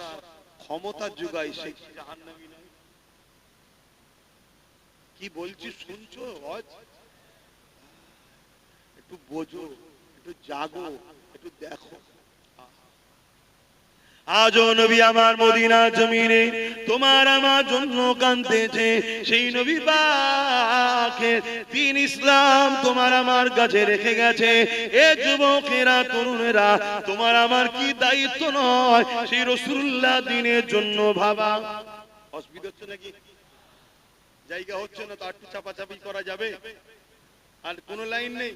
ক্ষমতা যোগায়, সে কি জাহান্নামী নয়? কি বলছি শুনছো? একটু বোঝো, একটু জাগো, একটু দেখো। আজও নবী আমার মদিনা জমিনে তোমার আমার জন্য কাঁদতেছে, সেই নবী পাকের দ্বীন ইসলাম তোমার আমার কাছে রেখে গেছে। এ যুবকেরা, তরুণেরা, তোমার আমার কি দায়িত্ব নয় সেই রাসূলুল্লাহ দ্বীনের জন্য ভাবা? অসুবিধা হচ্ছে নাকি? জায়গা হচ্ছে না তো একটু চাপাচাপি করা যাবে? আর কোন লাইন নেই?